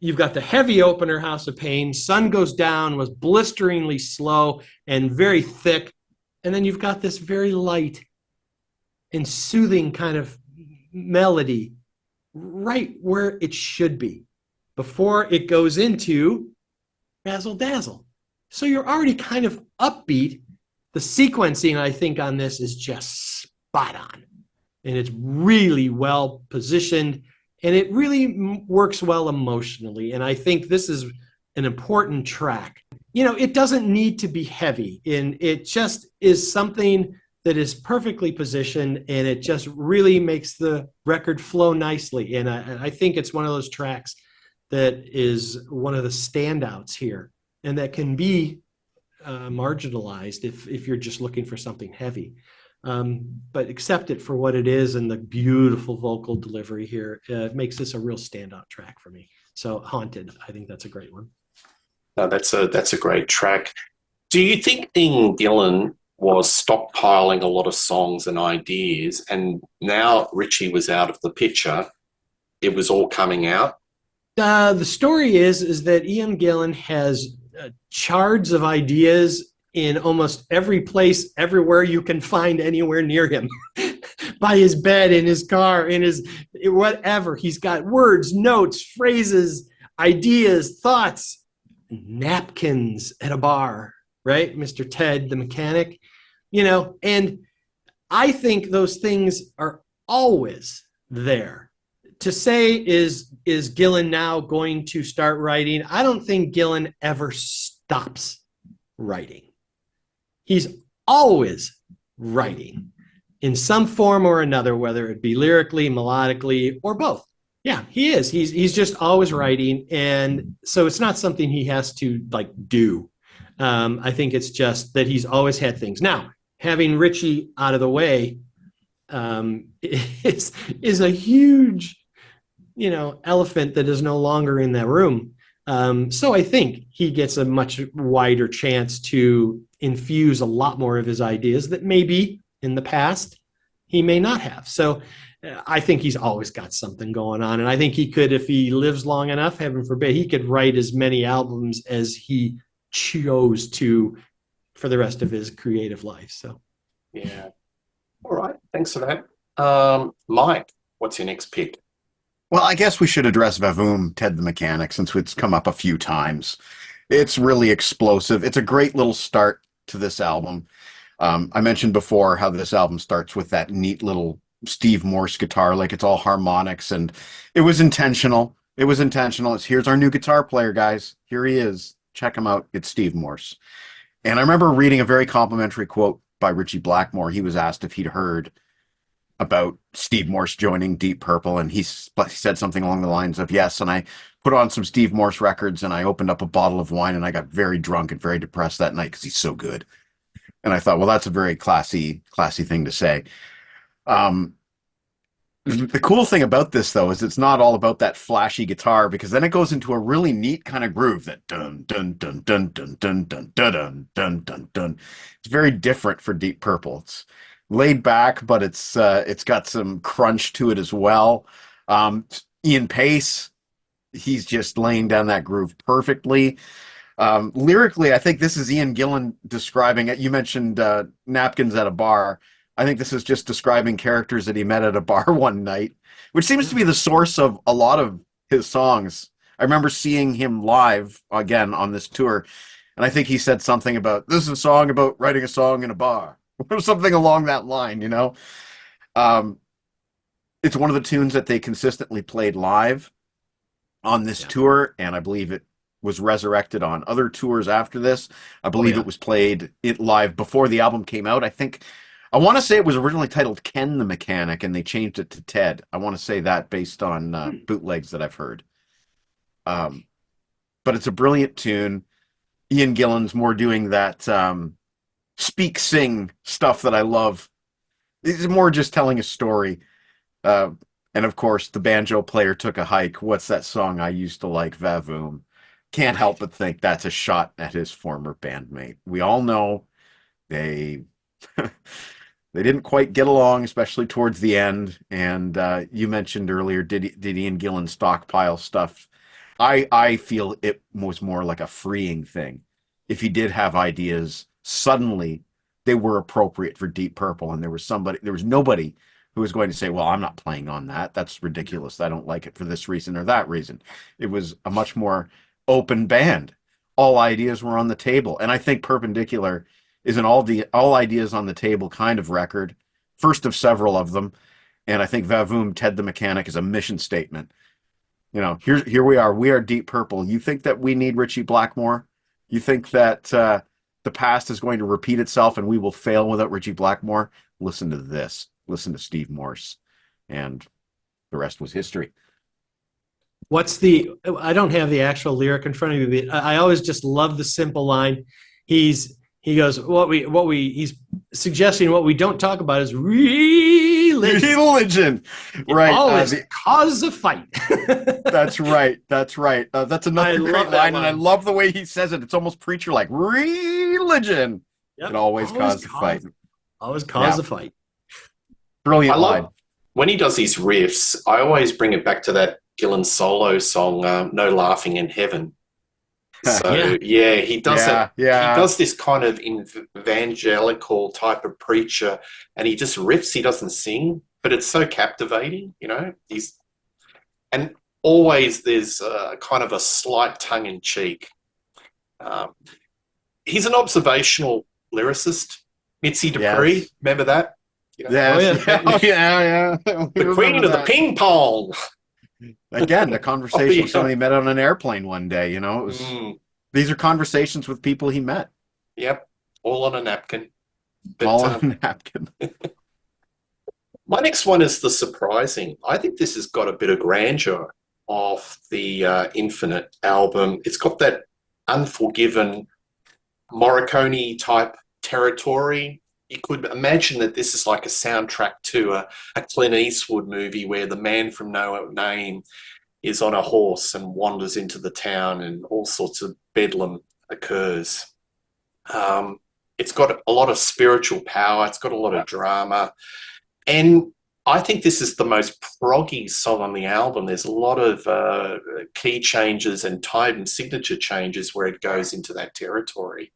You've got the heavy opener, House of Pain. Sun Goes Down was blisteringly slow and very thick. And then you've got this very light and soothing kind of melody right where it should be before it goes into Razzle Dazzle. So you're already kind of upbeat. The sequencing, I think, on this is just spot on. And it's really well positioned. And it really works well emotionally. And I think this is an important track it doesn't need to be heavy, and it just is something that is perfectly positioned, and it just really makes the record flow nicely. And I think it's one of those tracks that is one of the standouts here, and that can be marginalized if you're just looking for something heavy. But accept it for what it is, and the beautiful vocal delivery here makes this a real standout track for me. So Haunted, I think that's a great one. No, that's a great track. Do you think Ian Gillan was stockpiling a lot of songs and ideas, and now Ritchie was out of the picture, it was all coming out? The story is that Ian Gillan has shards of ideas in almost every place, everywhere you can find anywhere near him. By his bed, in his car, in his whatever. He's got words, notes, phrases, ideas, thoughts, napkins at a bar, right? Mr. Ted, the mechanic, and I think those things are always there. To say, is Gillan now going to start writing? I don't think Gillan ever stops writing. He's always writing in some form or another, whether it be lyrically, melodically, or both. Yeah, he is. He's just always writing, and so it's not something he has to do. I think it's just that he's always had things. Now, having Ritchie out of the way is a huge, elephant that is no longer in that room. So I think he gets a much wider chance to infuse a lot more of his ideas that maybe in the past he may not have. So I think he's always got something going on. And I think he could, if he lives long enough, heaven forbid, he could write as many albums as he chose to for the rest of his creative life. So, yeah. All right. Thanks for that. Mike, what's your next pick? Well, I guess we should address Vavoom, Ted the Mechanic, since it's come up a few times. It's really explosive. It's a great little start to this album. I mentioned before how this album starts with that neat little Steve Morse guitar, like it's all harmonics, and it was intentional. It was intentional. Here's our new guitar player, guys. Here he is. Check him out. It's Steve Morse. And I remember reading a very complimentary quote by Ritchie Blackmore. He was asked if he'd heard about Steve Morse joining Deep Purple, and he said something along the lines of, yes, and I put on some Steve Morse records, and I opened up a bottle of wine, and I got very drunk and very depressed that night because he's so good. And I thought, well, that's a very classy thing to say. The cool thing about this, though, is it's not all about that flashy guitar, because then it goes into a really neat kind of groove that dun dun dun dun dun dun dun dun dun dun dun. It's very different for Deep Purple. It's laid back, but it's got some crunch to it as well. Ian Pace, he's just laying down that groove perfectly. Lyrically, I think this is Ian Gillan describing it. You mentioned napkins at a bar. I think this is just describing characters that he met at a bar one night, which seems to be the source of a lot of his songs. I remember seeing him live again on this tour, and I think he said something about, this is a song about writing a song in a bar, or something along that line, It's one of the tunes that they consistently played live on this tour, and I believe it was resurrected on other tours after this. I believe it was played live before the album came out. I want to say it was originally titled Ken the Mechanic, and they changed it to Ted. I want to say that based on bootlegs that I've heard. But it's a brilliant tune. Ian Gillan's more doing that speak-sing stuff that I love. He's more just telling a story. And of course, the banjo player took a hike. What's that song I used to like, Vavoom? Can't help but think that's a shot at his former bandmate. We all know they they didn't quite get along, especially towards the end. And you mentioned earlier, did Ian Gillan stockpile stuff? I feel it was more like a freeing thing. If he did have ideas, suddenly they were appropriate for Deep Purple, and there was nobody who was going to say, well, I'm not playing on that. That's ridiculous. I don't like it for this reason or that reason. It was a much more open band. All ideas were on the table. And I think Perpendicular is an all ideas on the table kind of record, first of several of them. And I think Vavoom, Ted the Mechanic is a mission statement. Here we are. We are Deep Purple. You think that we need Ritchie Blackmore? You think that the past is going to repeat itself and we will fail without Ritchie Blackmore? Listen to this. Listen to Steve Morse. And the rest was history. I don't have the actual lyric in front of me, but I always just love the simple line. He goes, he's suggesting what we don't talk about is religion. Religion. Right. Always cause a fight. That's right. That's right. That's another great line, and I love the way he says it. It's almost preacher-like. Religion. Yep. It always causes a fight. Always cause a fight. Brilliant line. When he does these riffs, I always bring it back to that Gillan solo song, No Laughing in Heaven. So, he does that. Yeah. He does this kind of evangelical type of preacher, and he just riffs. He doesn't sing, but it's so captivating, you know. And always there's kind of a slight tongue-in-cheek. He's an observational lyricist. Mitzi Dupree, remember that? You know? Yeah. The queen of the ping pong. Again, the conversation with somebody he met on an airplane one day, you know. It was, these are conversations with people he met. Yep, all on a napkin. But, all on a napkin. My next one is the surprising. I think this has got a bit of grandeur off the Infinite album. It's got that Unforgiven Morricone-type territory. You could imagine that this is like a soundtrack to a Clint Eastwood movie where the man from No Name is on a horse and wanders into the town and all sorts of bedlam occurs. It's got a lot of spiritual power. It's got a lot of drama. And I think this is the most proggy song on the album. There's a lot of key changes and time and signature changes where it goes into that territory.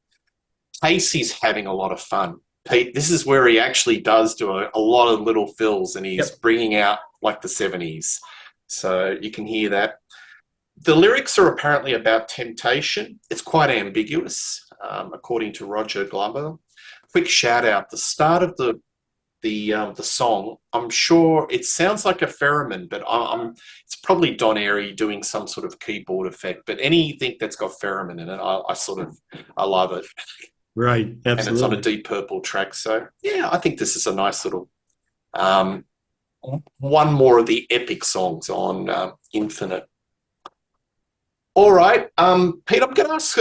Casey's having a lot of fun. Pete, this is where he actually does do a lot of little fills, and he's bringing out like the 70s. So you can hear that. The lyrics are apparently about temptation. It's quite ambiguous, according to Roger Glover. Quick shout out, the start of the song, I'm sure it sounds like a theremin, but it's probably Don Airy doing some sort of keyboard effect. But anything that's got theremin in it, I love it. Right, absolutely. And it's on a Deep Purple track. So, yeah, I think this is a nice little one more of the epic songs on Infinite. All right, Pete, I'm going to ask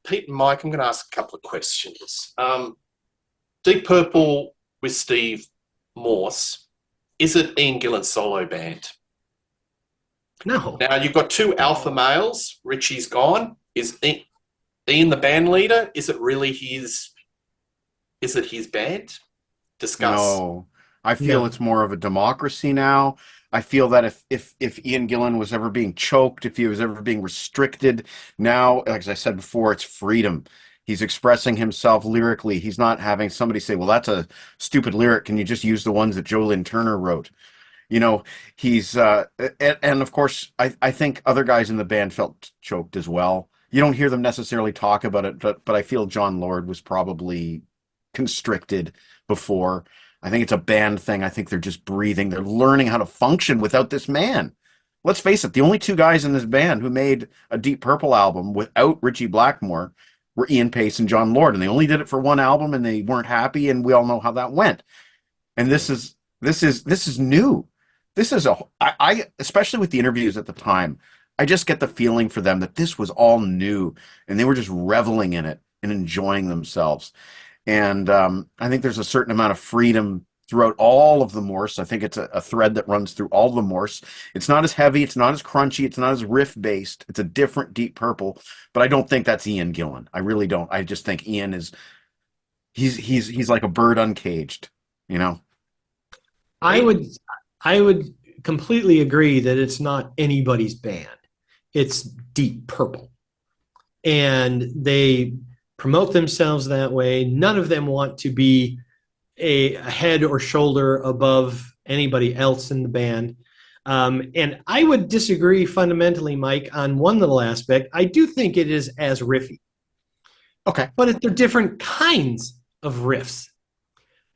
Pete and Mike, I'm going to ask a couple of questions. Deep Purple with Steve Morse, is it Ian Gillan's solo band? No. Now, you've got two alpha males. Richie's gone. Is Ian the band leader? Is it really his band? Discuss. No. I feel it's more of a democracy now. I feel that if Ian Gillan was ever being choked, if he was ever being restricted, now, like I said before, it's freedom. He's expressing himself lyrically. He's not having somebody say, well, that's a stupid lyric. Can you just use the ones that Joe Lynn Turner wrote? You know, he's, and of course, I think other guys in the band felt choked as well. You don't hear them necessarily talk about it, but I feel John Lord was probably constricted before. I think it's a band thing. I think they're just breathing. They're learning how to function without this man. Let's face it, the only two guys in this band who made a Deep Purple album without Ritchie Blackmore were Ian Pace and John Lord, and they only did it for one album, and they weren't happy, and we all know how that went. And this is new. This is I especially with the interviews at the time, I just get the feeling for them that this was all new, and they were just reveling in it and enjoying themselves. And I think there's a certain amount of freedom throughout all of the Morse. I think it's a thread that runs through all the Morse. It's not as heavy, it's not as crunchy, it's not as riff-based. It's a different Deep Purple, but I don't think that's Ian Gillan. I really don't. I just think Ian is he's like a bird uncaged, you know. I would completely agree that it's not anybody's band. It's Deep Purple. And they promote themselves that way. None of them want to be a head or shoulder above anybody else in the band. And I would disagree fundamentally, Mike, on one little aspect. I do think it is as riffy. Okay. But they're different kinds of riffs.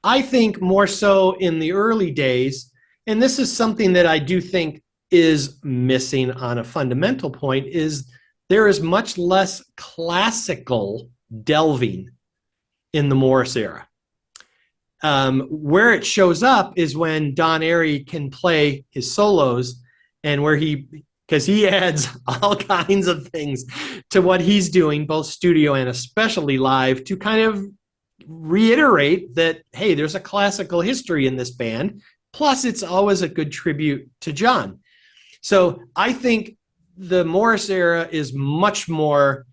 I think more so in the early days, and this is something that I do think is missing on a fundamental point, is there is much less classical delving in the Morse era. Where it shows up is when Don Airey can play his solos, and because he adds all kinds of things to what he's doing, both studio and especially live, to kind of reiterate that, hey, there's a classical history in this band. Plus, it's always a good tribute to John. So I think the Morse era is much more,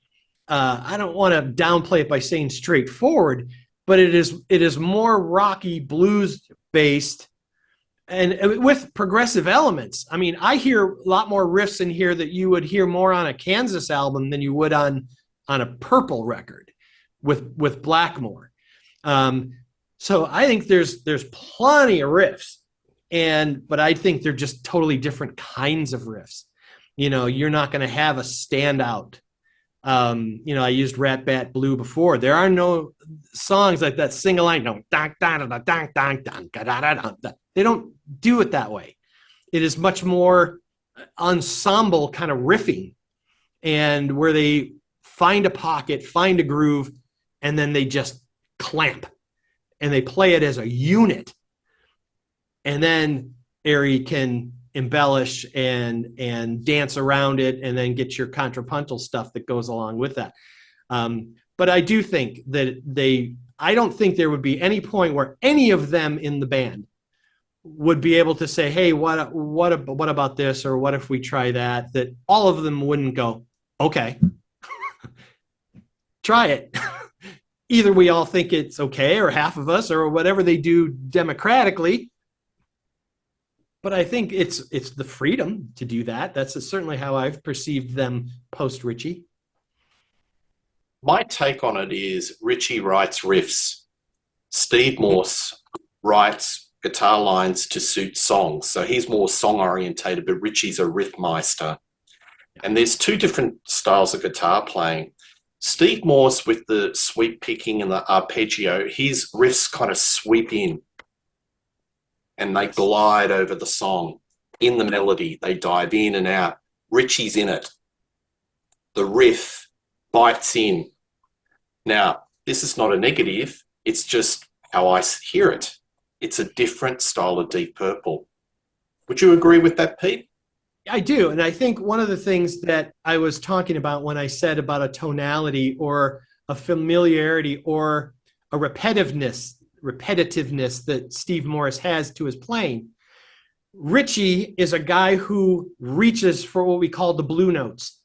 I don't want to downplay it by saying straightforward, but it is more rocky blues based and with progressive elements. I mean, I hear a lot more riffs in here that you would hear more on a Kansas album than you would on a Purple record with Blackmore. So I think there's plenty of riffs, but I think they're just totally different kinds of riffs. You know, you're not going to have a standout. You know, I used Rat Bat Blue before. There are no songs like that single line. No, they don't do it that way. It is much more ensemble kind of riffing, and where they find a pocket, find a groove, and then they just clamp and they play it as a unit. And then Airey can embellish and dance around it, and then get your contrapuntal stuff that goes along with that. But I do think that I don't think there would be any point where any of them in the band would be able to say, hey, what about this? Or what if we try that? That all of them wouldn't go, okay, try it. Either we all think it's okay, or half of us, or whatever they do democratically. But I think it's the freedom to do that. That's certainly how I've perceived them post Ritchie. My take on it is Ritchie writes riffs. Steve Morse writes guitar lines to suit songs. So he's more song orientated, but Ritchie's a riff meister. And there's two different styles of guitar playing. Steve Morse, with the sweep picking and the arpeggio, his riffs kind of sweep in and they glide over the song. In the melody, they dive in and out. Ritchie's in it. The riff bites in. Now, this is not a negative. It's just how I hear it. It's a different style of Deep Purple. Would you agree with that, Pete? I do. And I think one of the things that I was talking about when I said about a tonality or a familiarity or a repetitiveness that Steve Morse has to his playing, Ritchie is a guy who reaches for what we call the blue notes.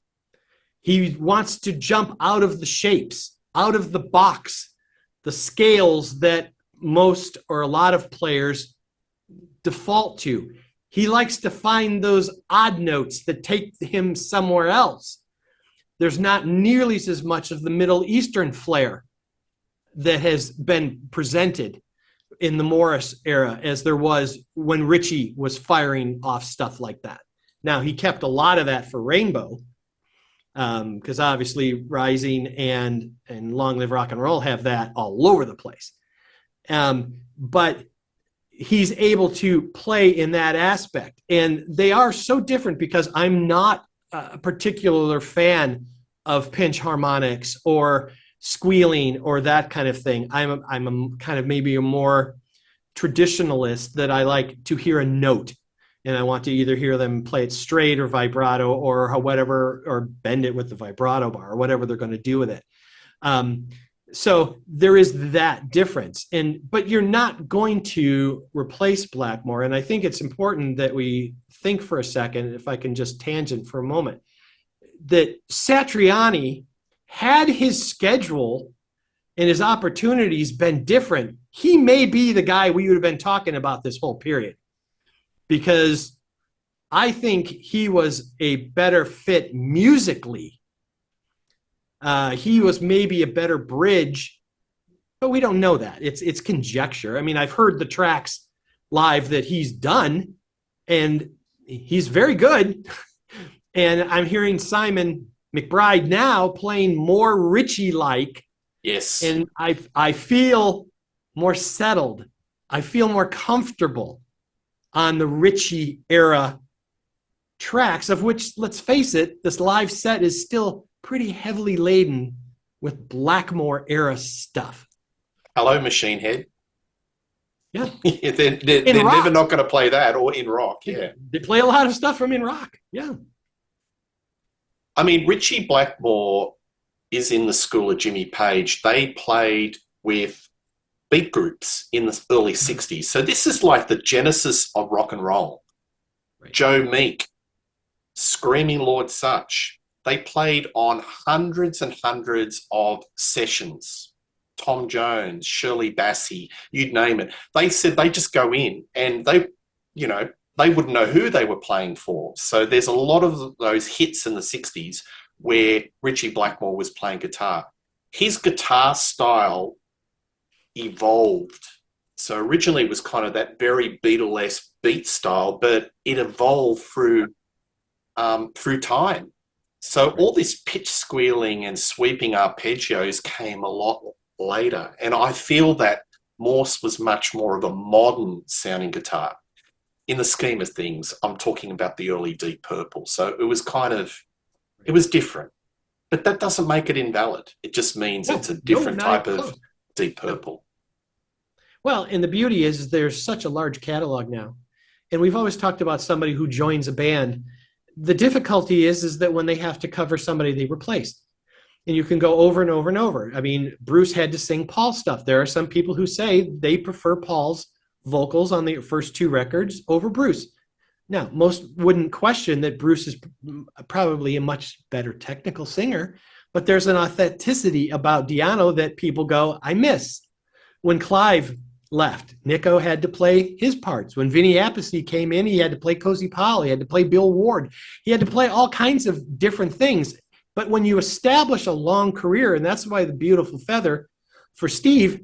He wants to jump out of the shapes, out of the box, the scales that most or a lot of players default to. He likes to find those odd notes that take him somewhere else. There's not nearly as much of the Middle Eastern flair that has been presented in the Morse era as there was when Ritchie was firing off stuff like that. Now, he kept a lot of that for Rainbow, because obviously Rising and Long Live Rock and Roll have that all over the place. But he's able to play in that aspect. And they are so different because I'm not a particular fan of pinch harmonics or squealing or that kind of thing. I'm a kind of maybe a more traditionalist that I like to hear a note. And I want to either hear them play it straight or vibrato or whatever, or bend it with the vibrato bar or whatever they're going to do with it. So there is that difference. But you're not going to replace Blackmore. And I think it's important that we think for a second, if I can just tangent for a moment, that Satriani, had his schedule and his opportunities been different, he may be the guy we would have been talking about this whole period. Because I think he was a better fit musically. He was maybe a better bridge, but we don't know that. It's conjecture. I mean, I've heard the tracks live that he's done, and he's very good. And I'm hearing Simon McBride now playing more Ritchie-like. Yes. And I feel more settled. I feel more comfortable on the Ritchie era tracks, of which, let's face it, this live set is still pretty heavily laden with Blackmore era stuff. Hello, Machine Head. Yeah. they're never not going to play that, or in rock. Yeah. They play a lot of stuff from in rock. Yeah. I mean, Ritchie Blackmore is in the school of Jimmy Page. They played with beat groups in the early 60s. So this is like the genesis of rock and roll. Right. Joe Meek, Screaming Lord Sutch. They played on hundreds and hundreds of sessions. Tom Jones, Shirley Bassey, you'd name it. They said they just go in and they wouldn't know who they were playing for. So there's a lot of those hits in the 60s where Ritchie Blackmore was playing guitar. His guitar style evolved. So originally it was kind of that very Beatle-esque beat style, but it evolved through time. So all this pitch squealing and sweeping arpeggios came a lot later. And I feel that Morse was much more of a modern sounding guitar. In the scheme of things, I'm talking about the early Deep Purple. So it was different. But that doesn't make it invalid. It just means it's a different type of Deep Purple. Well, and the beauty is there's such a large catalog now. And we've always talked about somebody who joins a band. The difficulty is that when they have to cover somebody they replaced. And you can go over and over and over. I mean, Bruce had to sing Paul stuff. There are some people who say they prefer Paul's vocals on the first two records over Bruce. Now, most wouldn't question that Bruce is probably a much better technical singer, but there's an authenticity about Di'Anno that people go, I miss. When Clive left, Nico had to play his parts. When Vinny Appice came in, he had to play Cozy Powell. He had to play Bill Ward. He had to play all kinds of different things. But when you establish a long career, and that's why the beautiful feather for Steve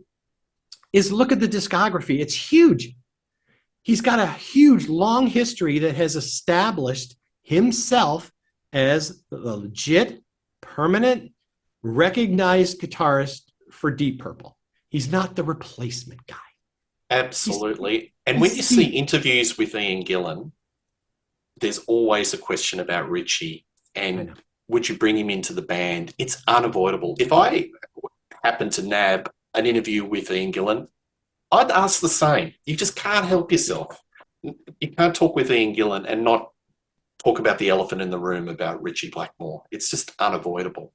is look at the discography. It's huge. He's got a huge, long history that has established himself as the legit, permanent, recognized guitarist for Deep Purple. He's not the replacement guy. Absolutely. And when you see interviews with Ian Gillan, there's always a question about Ritchie and would you bring him into the band? It's unavoidable. If I happen to nab an interview with Ian Gillan, I'd ask the same. You just can't help yourself. You can't talk with Ian Gillan and not talk about the elephant in the room about Ritchie Blackmore. It's just unavoidable.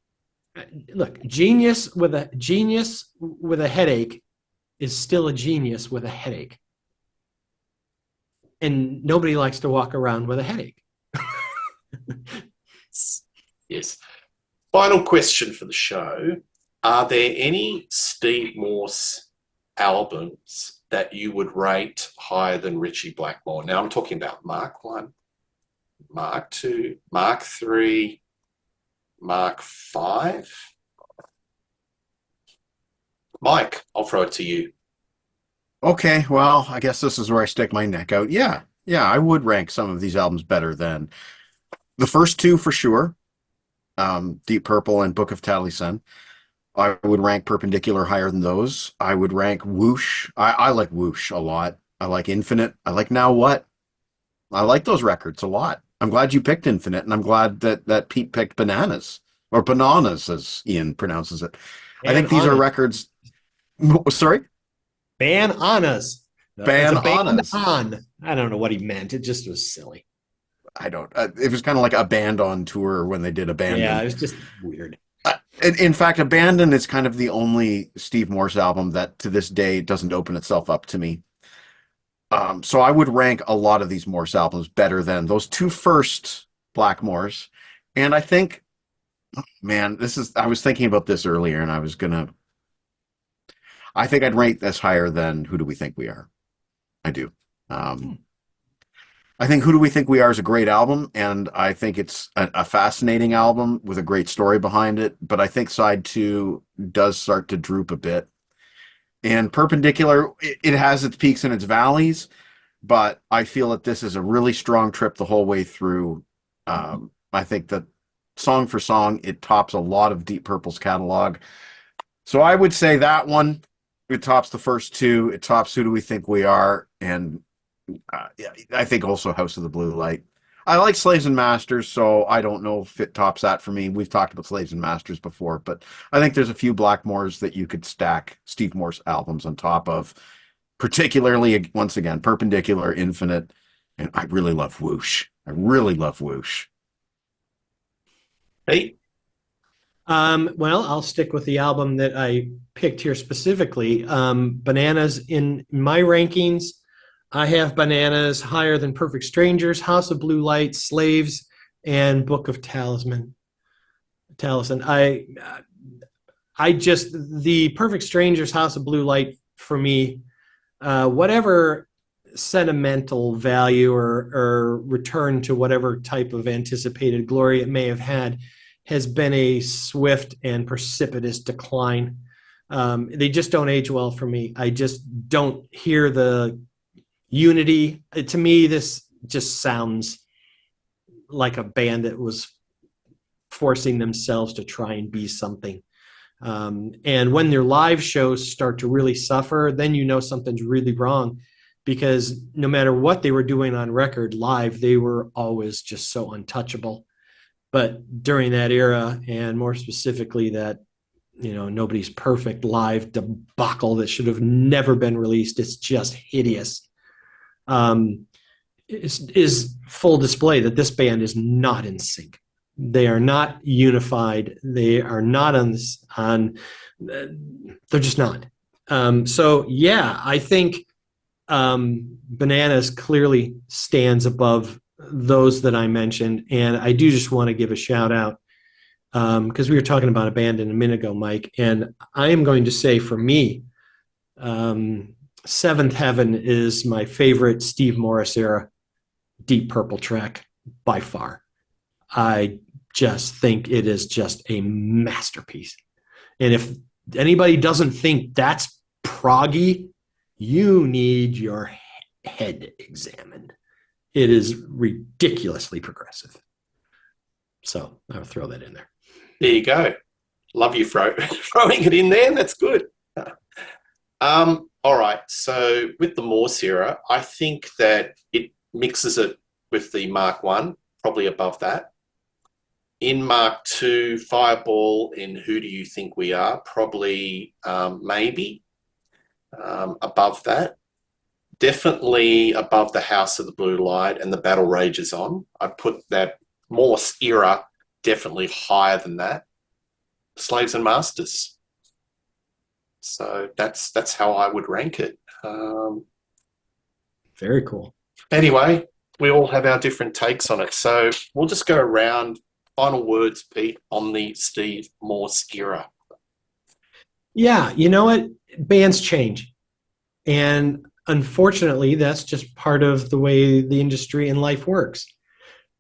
Look, genius with a headache is still a genius with a headache. And nobody likes to walk around with a headache. Yes. Final question for the show. Are there any Steve Morse albums that you would rate higher than Ritchie Blackmore? Now I'm talking about Mark 1, Mark 2, Mark 3, Mark 5. Mike, I'll throw it to you. Okay, well, I guess this is where I stick my neck out. Yeah, I would rank some of these albums better than the first two for sure. Deep Purple and Book of Taliesin. I would rank Perpendicular higher than those. I would rank Whoosh. I like Whoosh a lot. I like Infinite. I like Now What. I like those records a lot. I'm glad you picked Infinite, and I'm glad that Pete picked Bananas, or Bananas, as Ian pronounces it. I think these are records. Sorry? Bananas. Bananas. On. I don't know what he meant. It just was silly. I don't. It was kind of like a band on tour when they did Abandon. Yeah, it was just weird. In fact, Abandon is kind of the only Steve Morse album that to this day doesn't open itself up to me. So I would rank a lot of these Morse albums better than those two first Blackmores. And I think, man, I was thinking about this earlier and I think I'd rate this higher than Who Do We Think We Are? I do. I think Who Do We Think We Are is a great album, and I think it's a fascinating album with a great story behind it, but I think side 2 does start to droop a bit. And Perpendicular, it has its peaks and its valleys, but I feel that this is a really strong trip the whole way through. I think that song for song, it tops a lot of Deep Purple's catalog. So I would say that one, it tops the first two, it tops Who Do We Think We Are, and I think also House of the Blue Light. I like Slaves and Masters, so I don't know if it tops that for me. We've talked about Slaves and Masters before, but I think there's a few Blackmores that you could stack Steve Morse albums on top of, particularly, once again, Perpendicular, Infinite, and I really love Whoosh. I really love Whoosh. Pete? Well, I'll stick with the album that I picked here specifically. Bananas in my rankings. I have Bananas higher than Perfect Strangers, House of Blue Light, Slaves, and Book of Talisman. I just the Perfect Strangers, House of Blue Light for me. Whatever sentimental value or return to whatever type of anticipated glory it may have had has been a swift and precipitous decline. They just don't age well for me. I just don't hear the unity. To me, this just sounds like a band that was forcing themselves to try and be something. And when their live shows start to really suffer, then you know something's really wrong, because no matter what they were doing on record, live, they were always just so untouchable. But during that era, and more specifically that, Nobody's Perfect live debacle that should have never been released, it's just hideous. Is full display that this band is not in sync. They are not unified. They are not they're just not. So yeah, I think Bananas clearly stands above those that I mentioned. And I do just want to give a shout out, because we were talking about a band a minute ago, Mike, and I am going to say for me, Seventh Heaven is my favorite Steve Morse era Deep Purple track by far. I just think it is just a masterpiece. And if anybody doesn't think that's proggy, you need your head examined. It is ridiculously progressive. So I'll throw that in there. There you go. Love you throwing it in there. That's good. All right. So with the Morse era, I think that it mixes it with the Mark 1, probably above that. In Mark 2, Fireball and Who Do You Think We Are, probably maybe above that. Definitely above the House of the Blue Light and the Battle Rages On. I'd put that Morse era definitely higher than that. Slaves and Masters. So that's how I would rank it. Very cool. Anyway, we all have our different takes on it. So we'll just go around. Final words, Pete, on the Steve Morse era. Yeah, you know what? Bands change. And unfortunately, that's just part of the way the industry and life works.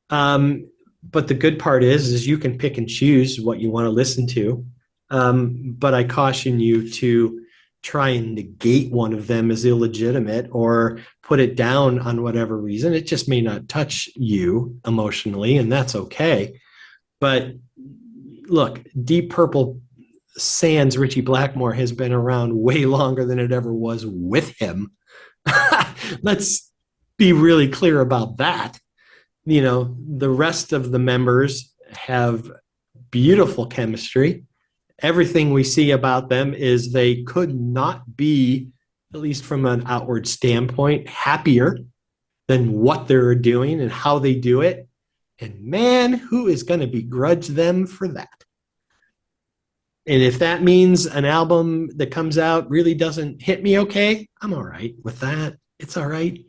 But the good part is you can pick and choose what you want to listen to. But I caution you to try and negate one of them as illegitimate or put it down on whatever reason. It just may not touch you emotionally, and that's okay. But look, Deep Purple sans Ritchie Blackmore has been around way longer than it ever was with him. Let's be really clear about that. The rest of the members have beautiful chemistry. Everything we see about them is they could not be, at least from an outward standpoint, happier than what they're doing and how they do it. And man, who is going to begrudge them for that? And if that means an album that comes out really doesn't hit me okay, I'm all right with that. It's all right.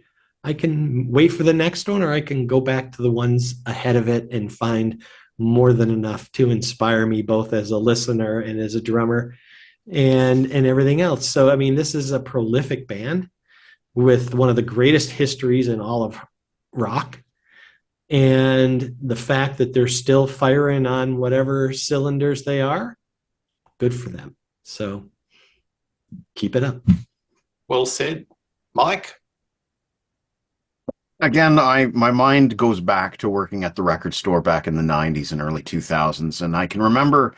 I can wait for the next one, or I can go back to the ones ahead of it and find more than enough to inspire me both as a listener and as a drummer and everything else. So, I mean, this is a prolific band with one of the greatest histories in all of rock. And the fact that they're still firing on whatever cylinders they are, good for them. So keep it up. Well said. Mike? Again, my mind goes back to working at the record store back in the 90s and early 2000s. And I can remember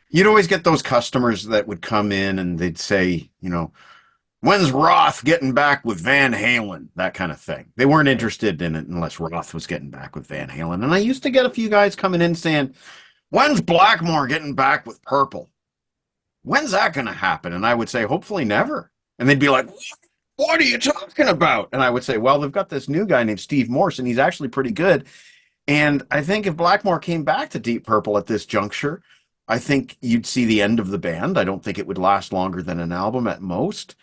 you'd always get those customers that would come in and they'd say, When's Roth getting back with Van Halen? That kind of thing. They weren't interested in it unless Roth was getting back with Van Halen. And I used to get a few guys coming in saying, when's Blackmore getting back with Purple? When's that going to happen? And I would say, hopefully never. And they'd be like, what are you talking about? And I would say, well, they've got this new guy named Steve Morse, and he's actually pretty good. And I think if Blackmore came back to Deep Purple at this juncture, I think you'd see the end of the band. I don't think it would last longer than an album at most.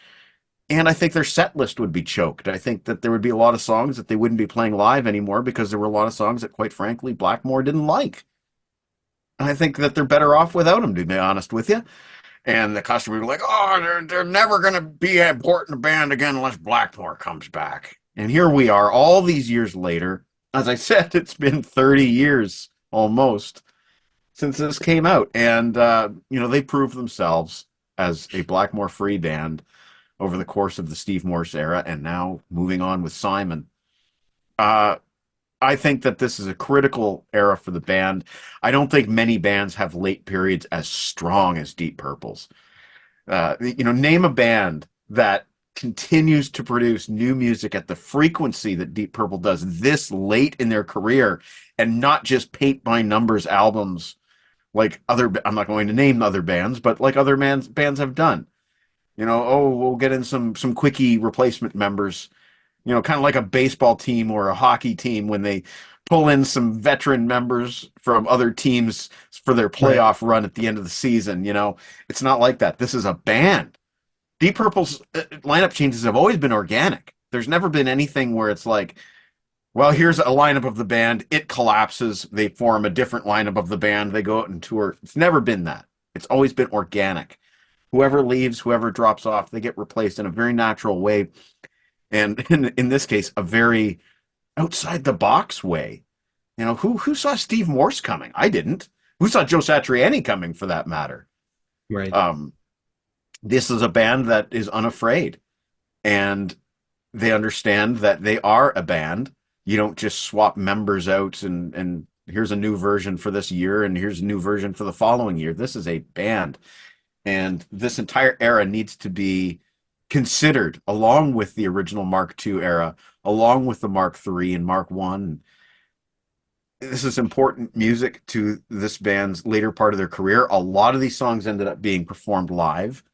And I think their set list would be choked. I think that there would be a lot of songs that they wouldn't be playing live anymore because there were a lot of songs that, quite frankly, Blackmore didn't like. And I think that they're better off without him, to be honest with you. And the customer would be like, oh, they're never going to be an important band again unless Blackmore comes back. And here we are all these years later. As I said, it's been 30 years almost since this came out. And, they proved themselves as a Blackmore free band over the course of the Steve Morse era, and now moving on with Simon. I think that this is a critical era for the band. I don't think many bands have late periods as strong as Deep Purple's. Name a band that continues to produce new music at the frequency that Deep Purple does this late in their career, and not just paint by numbers albums like I'm not going to name other bands, but like other bands have done. We'll get in some quickie replacement members, kind of like a baseball team or a hockey team when they pull in some veteran members from other teams for their playoff run at the end of the season. It's not like that. This is a band. Deep Purple's lineup changes have always been organic. There's never been anything where it's like, well, here's a lineup of the band. It collapses. They form a different lineup of the band. They go out and tour. It's never been that. It's always been organic. Whoever leaves, whoever drops off, they get replaced in a very natural way. And in this case, a very outside the box way. Who saw Steve Morse coming? I didn't. Who saw Joe Satriani coming, for that matter? Right. This is a band that is unafraid, and they understand that they are a band. You don't just swap members out and here's a new version for this year and here's a new version for the following year. This is a band. And this entire era needs to be considered along with the original Mark II era, along with the Mark III and Mark I. This is important music to this band's later part of their career. A lot of these songs ended up being performed live.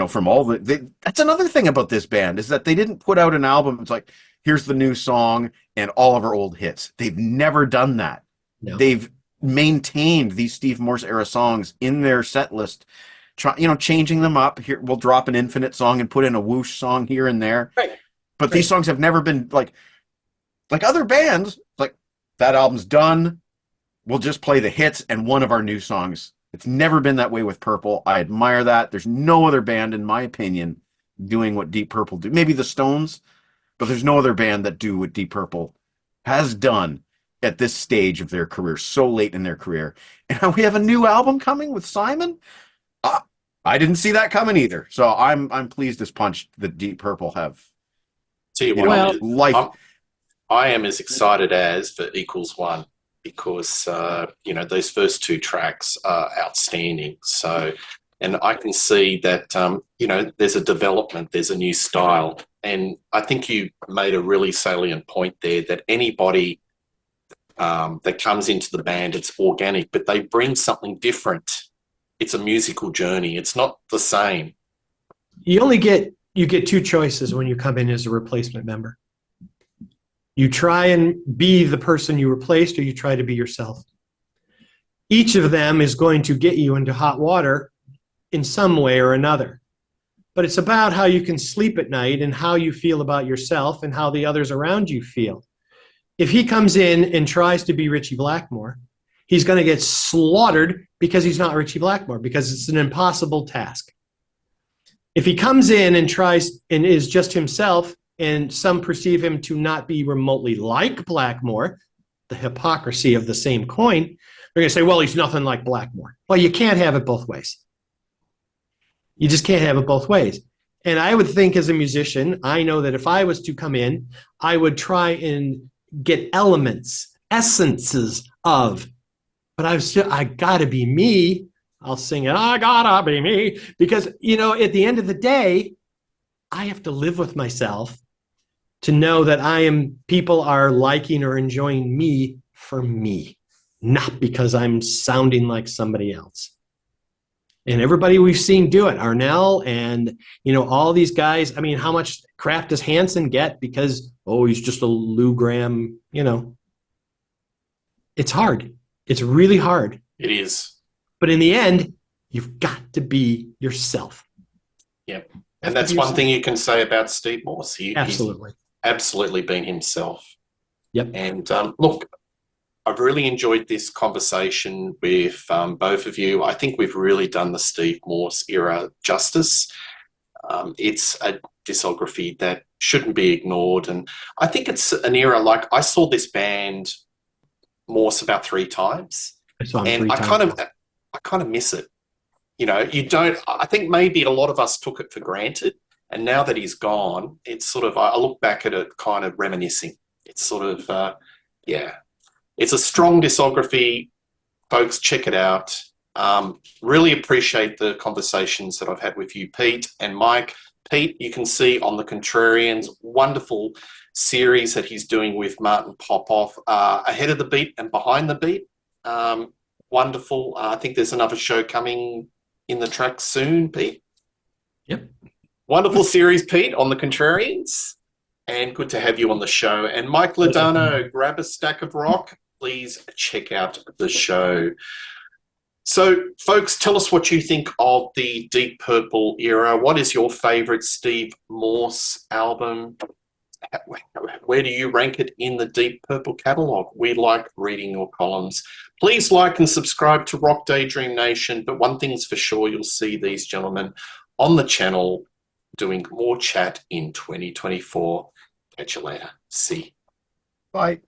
From all that's another thing about this band, is that they didn't put out an album. It's like, here's the new song and all of our old hits. They've never done that. No. They've maintained these Steve Morse era songs in their set list, changing them up. Here, we'll drop an Infinite song and put in a Whoosh song here and there. Right. But these songs have never been like other bands. Like, that album's done. We'll just play the hits and one of our new songs. It's never been that way with Purple. I admire that. There's no other band, in my opinion, doing what Deep Purple do. Maybe the Stones, but there's no other band that do what Deep Purple has done at this stage of their career, so late in their career. And we have a new album coming with Simon. I didn't see that coming either. So I'm pleased as punch that Deep Purple have. Life. I am as excited as for Equals One, because those first two tracks are outstanding. So, and I can see that there's a development, there's a new style, and I think you made a really salient point there that anybody that comes into the band, it's organic, but they bring something different. It's a musical journey. It's not the same. You get two choices when you come in as a replacement member. You try and be the person you replaced, or you try to be yourself. Each of them is going to get you into hot water in some way or another. But it's about how you can sleep at night and how you feel about yourself and how the others around you feel. If he comes in and tries to be Ritchie Blackmore, he's going to get slaughtered because he's not Ritchie Blackmore, because it's an impossible task. If he comes in and tries and is just himself, and some perceive him to not be remotely like Blackmore, the hypocrisy of the same coin, they're going to say, well, he's nothing like Blackmore. Well, you can't have it both ways. You just can't have it both ways. And I would think, as a musician, I know that if I was to come in, I would try and get elements, essences of, but I gotta be me. I'll sing it, I gotta be me. Because, at the end of the day, I have to live with myself to know that people are liking or enjoying me for me, not because I'm sounding like somebody else. And everybody we've seen do it, Arnell and, all these guys. I mean, how much crap does Hansen get because, he's just a Lou Graham, It's hard. It's really hard. It is. But in the end, you've got to be yourself. Yep. And that's one thing you can say about Steve Morse. Absolutely. He's absolutely been himself. Yep. And look, I've really enjoyed this conversation with both of you. I think we've really done the Steve Morse era justice. It's a discography that shouldn't be ignored. And I think it's an era, like I saw this band Morse about 3 times. I saw him and 3 I times. kind of miss it. I think maybe a lot of us took it for granted. And now that he's gone, it's sort of, I look back at it kind of reminiscing. It's sort of, it's a strong discography. Folks, check it out. Really appreciate the conversations that I've had with you, Pete and Mike. Pete, you can see on the Contrarians, wonderful series that he's doing with Martin Popoff, Ahead of the Beat and Behind the Beat. Wonderful. I think there's another show coming in the track soon, Pete. Yep. Wonderful series, Pete, on the Contrarians. And good to have you on the show. And Mike Ladano, grab a stack of rock. Please check out the show. So, folks, tell us what you think of the Deep Purple era. What is your favorite Steve Morse album? Where do you rank it in the Deep Purple catalog? We like reading your columns. Please like and subscribe to Rock Daydream Nation. But one thing's for sure, you'll see these gentlemen on the channel doing more chat in 2024. Catch you later. See. Bye.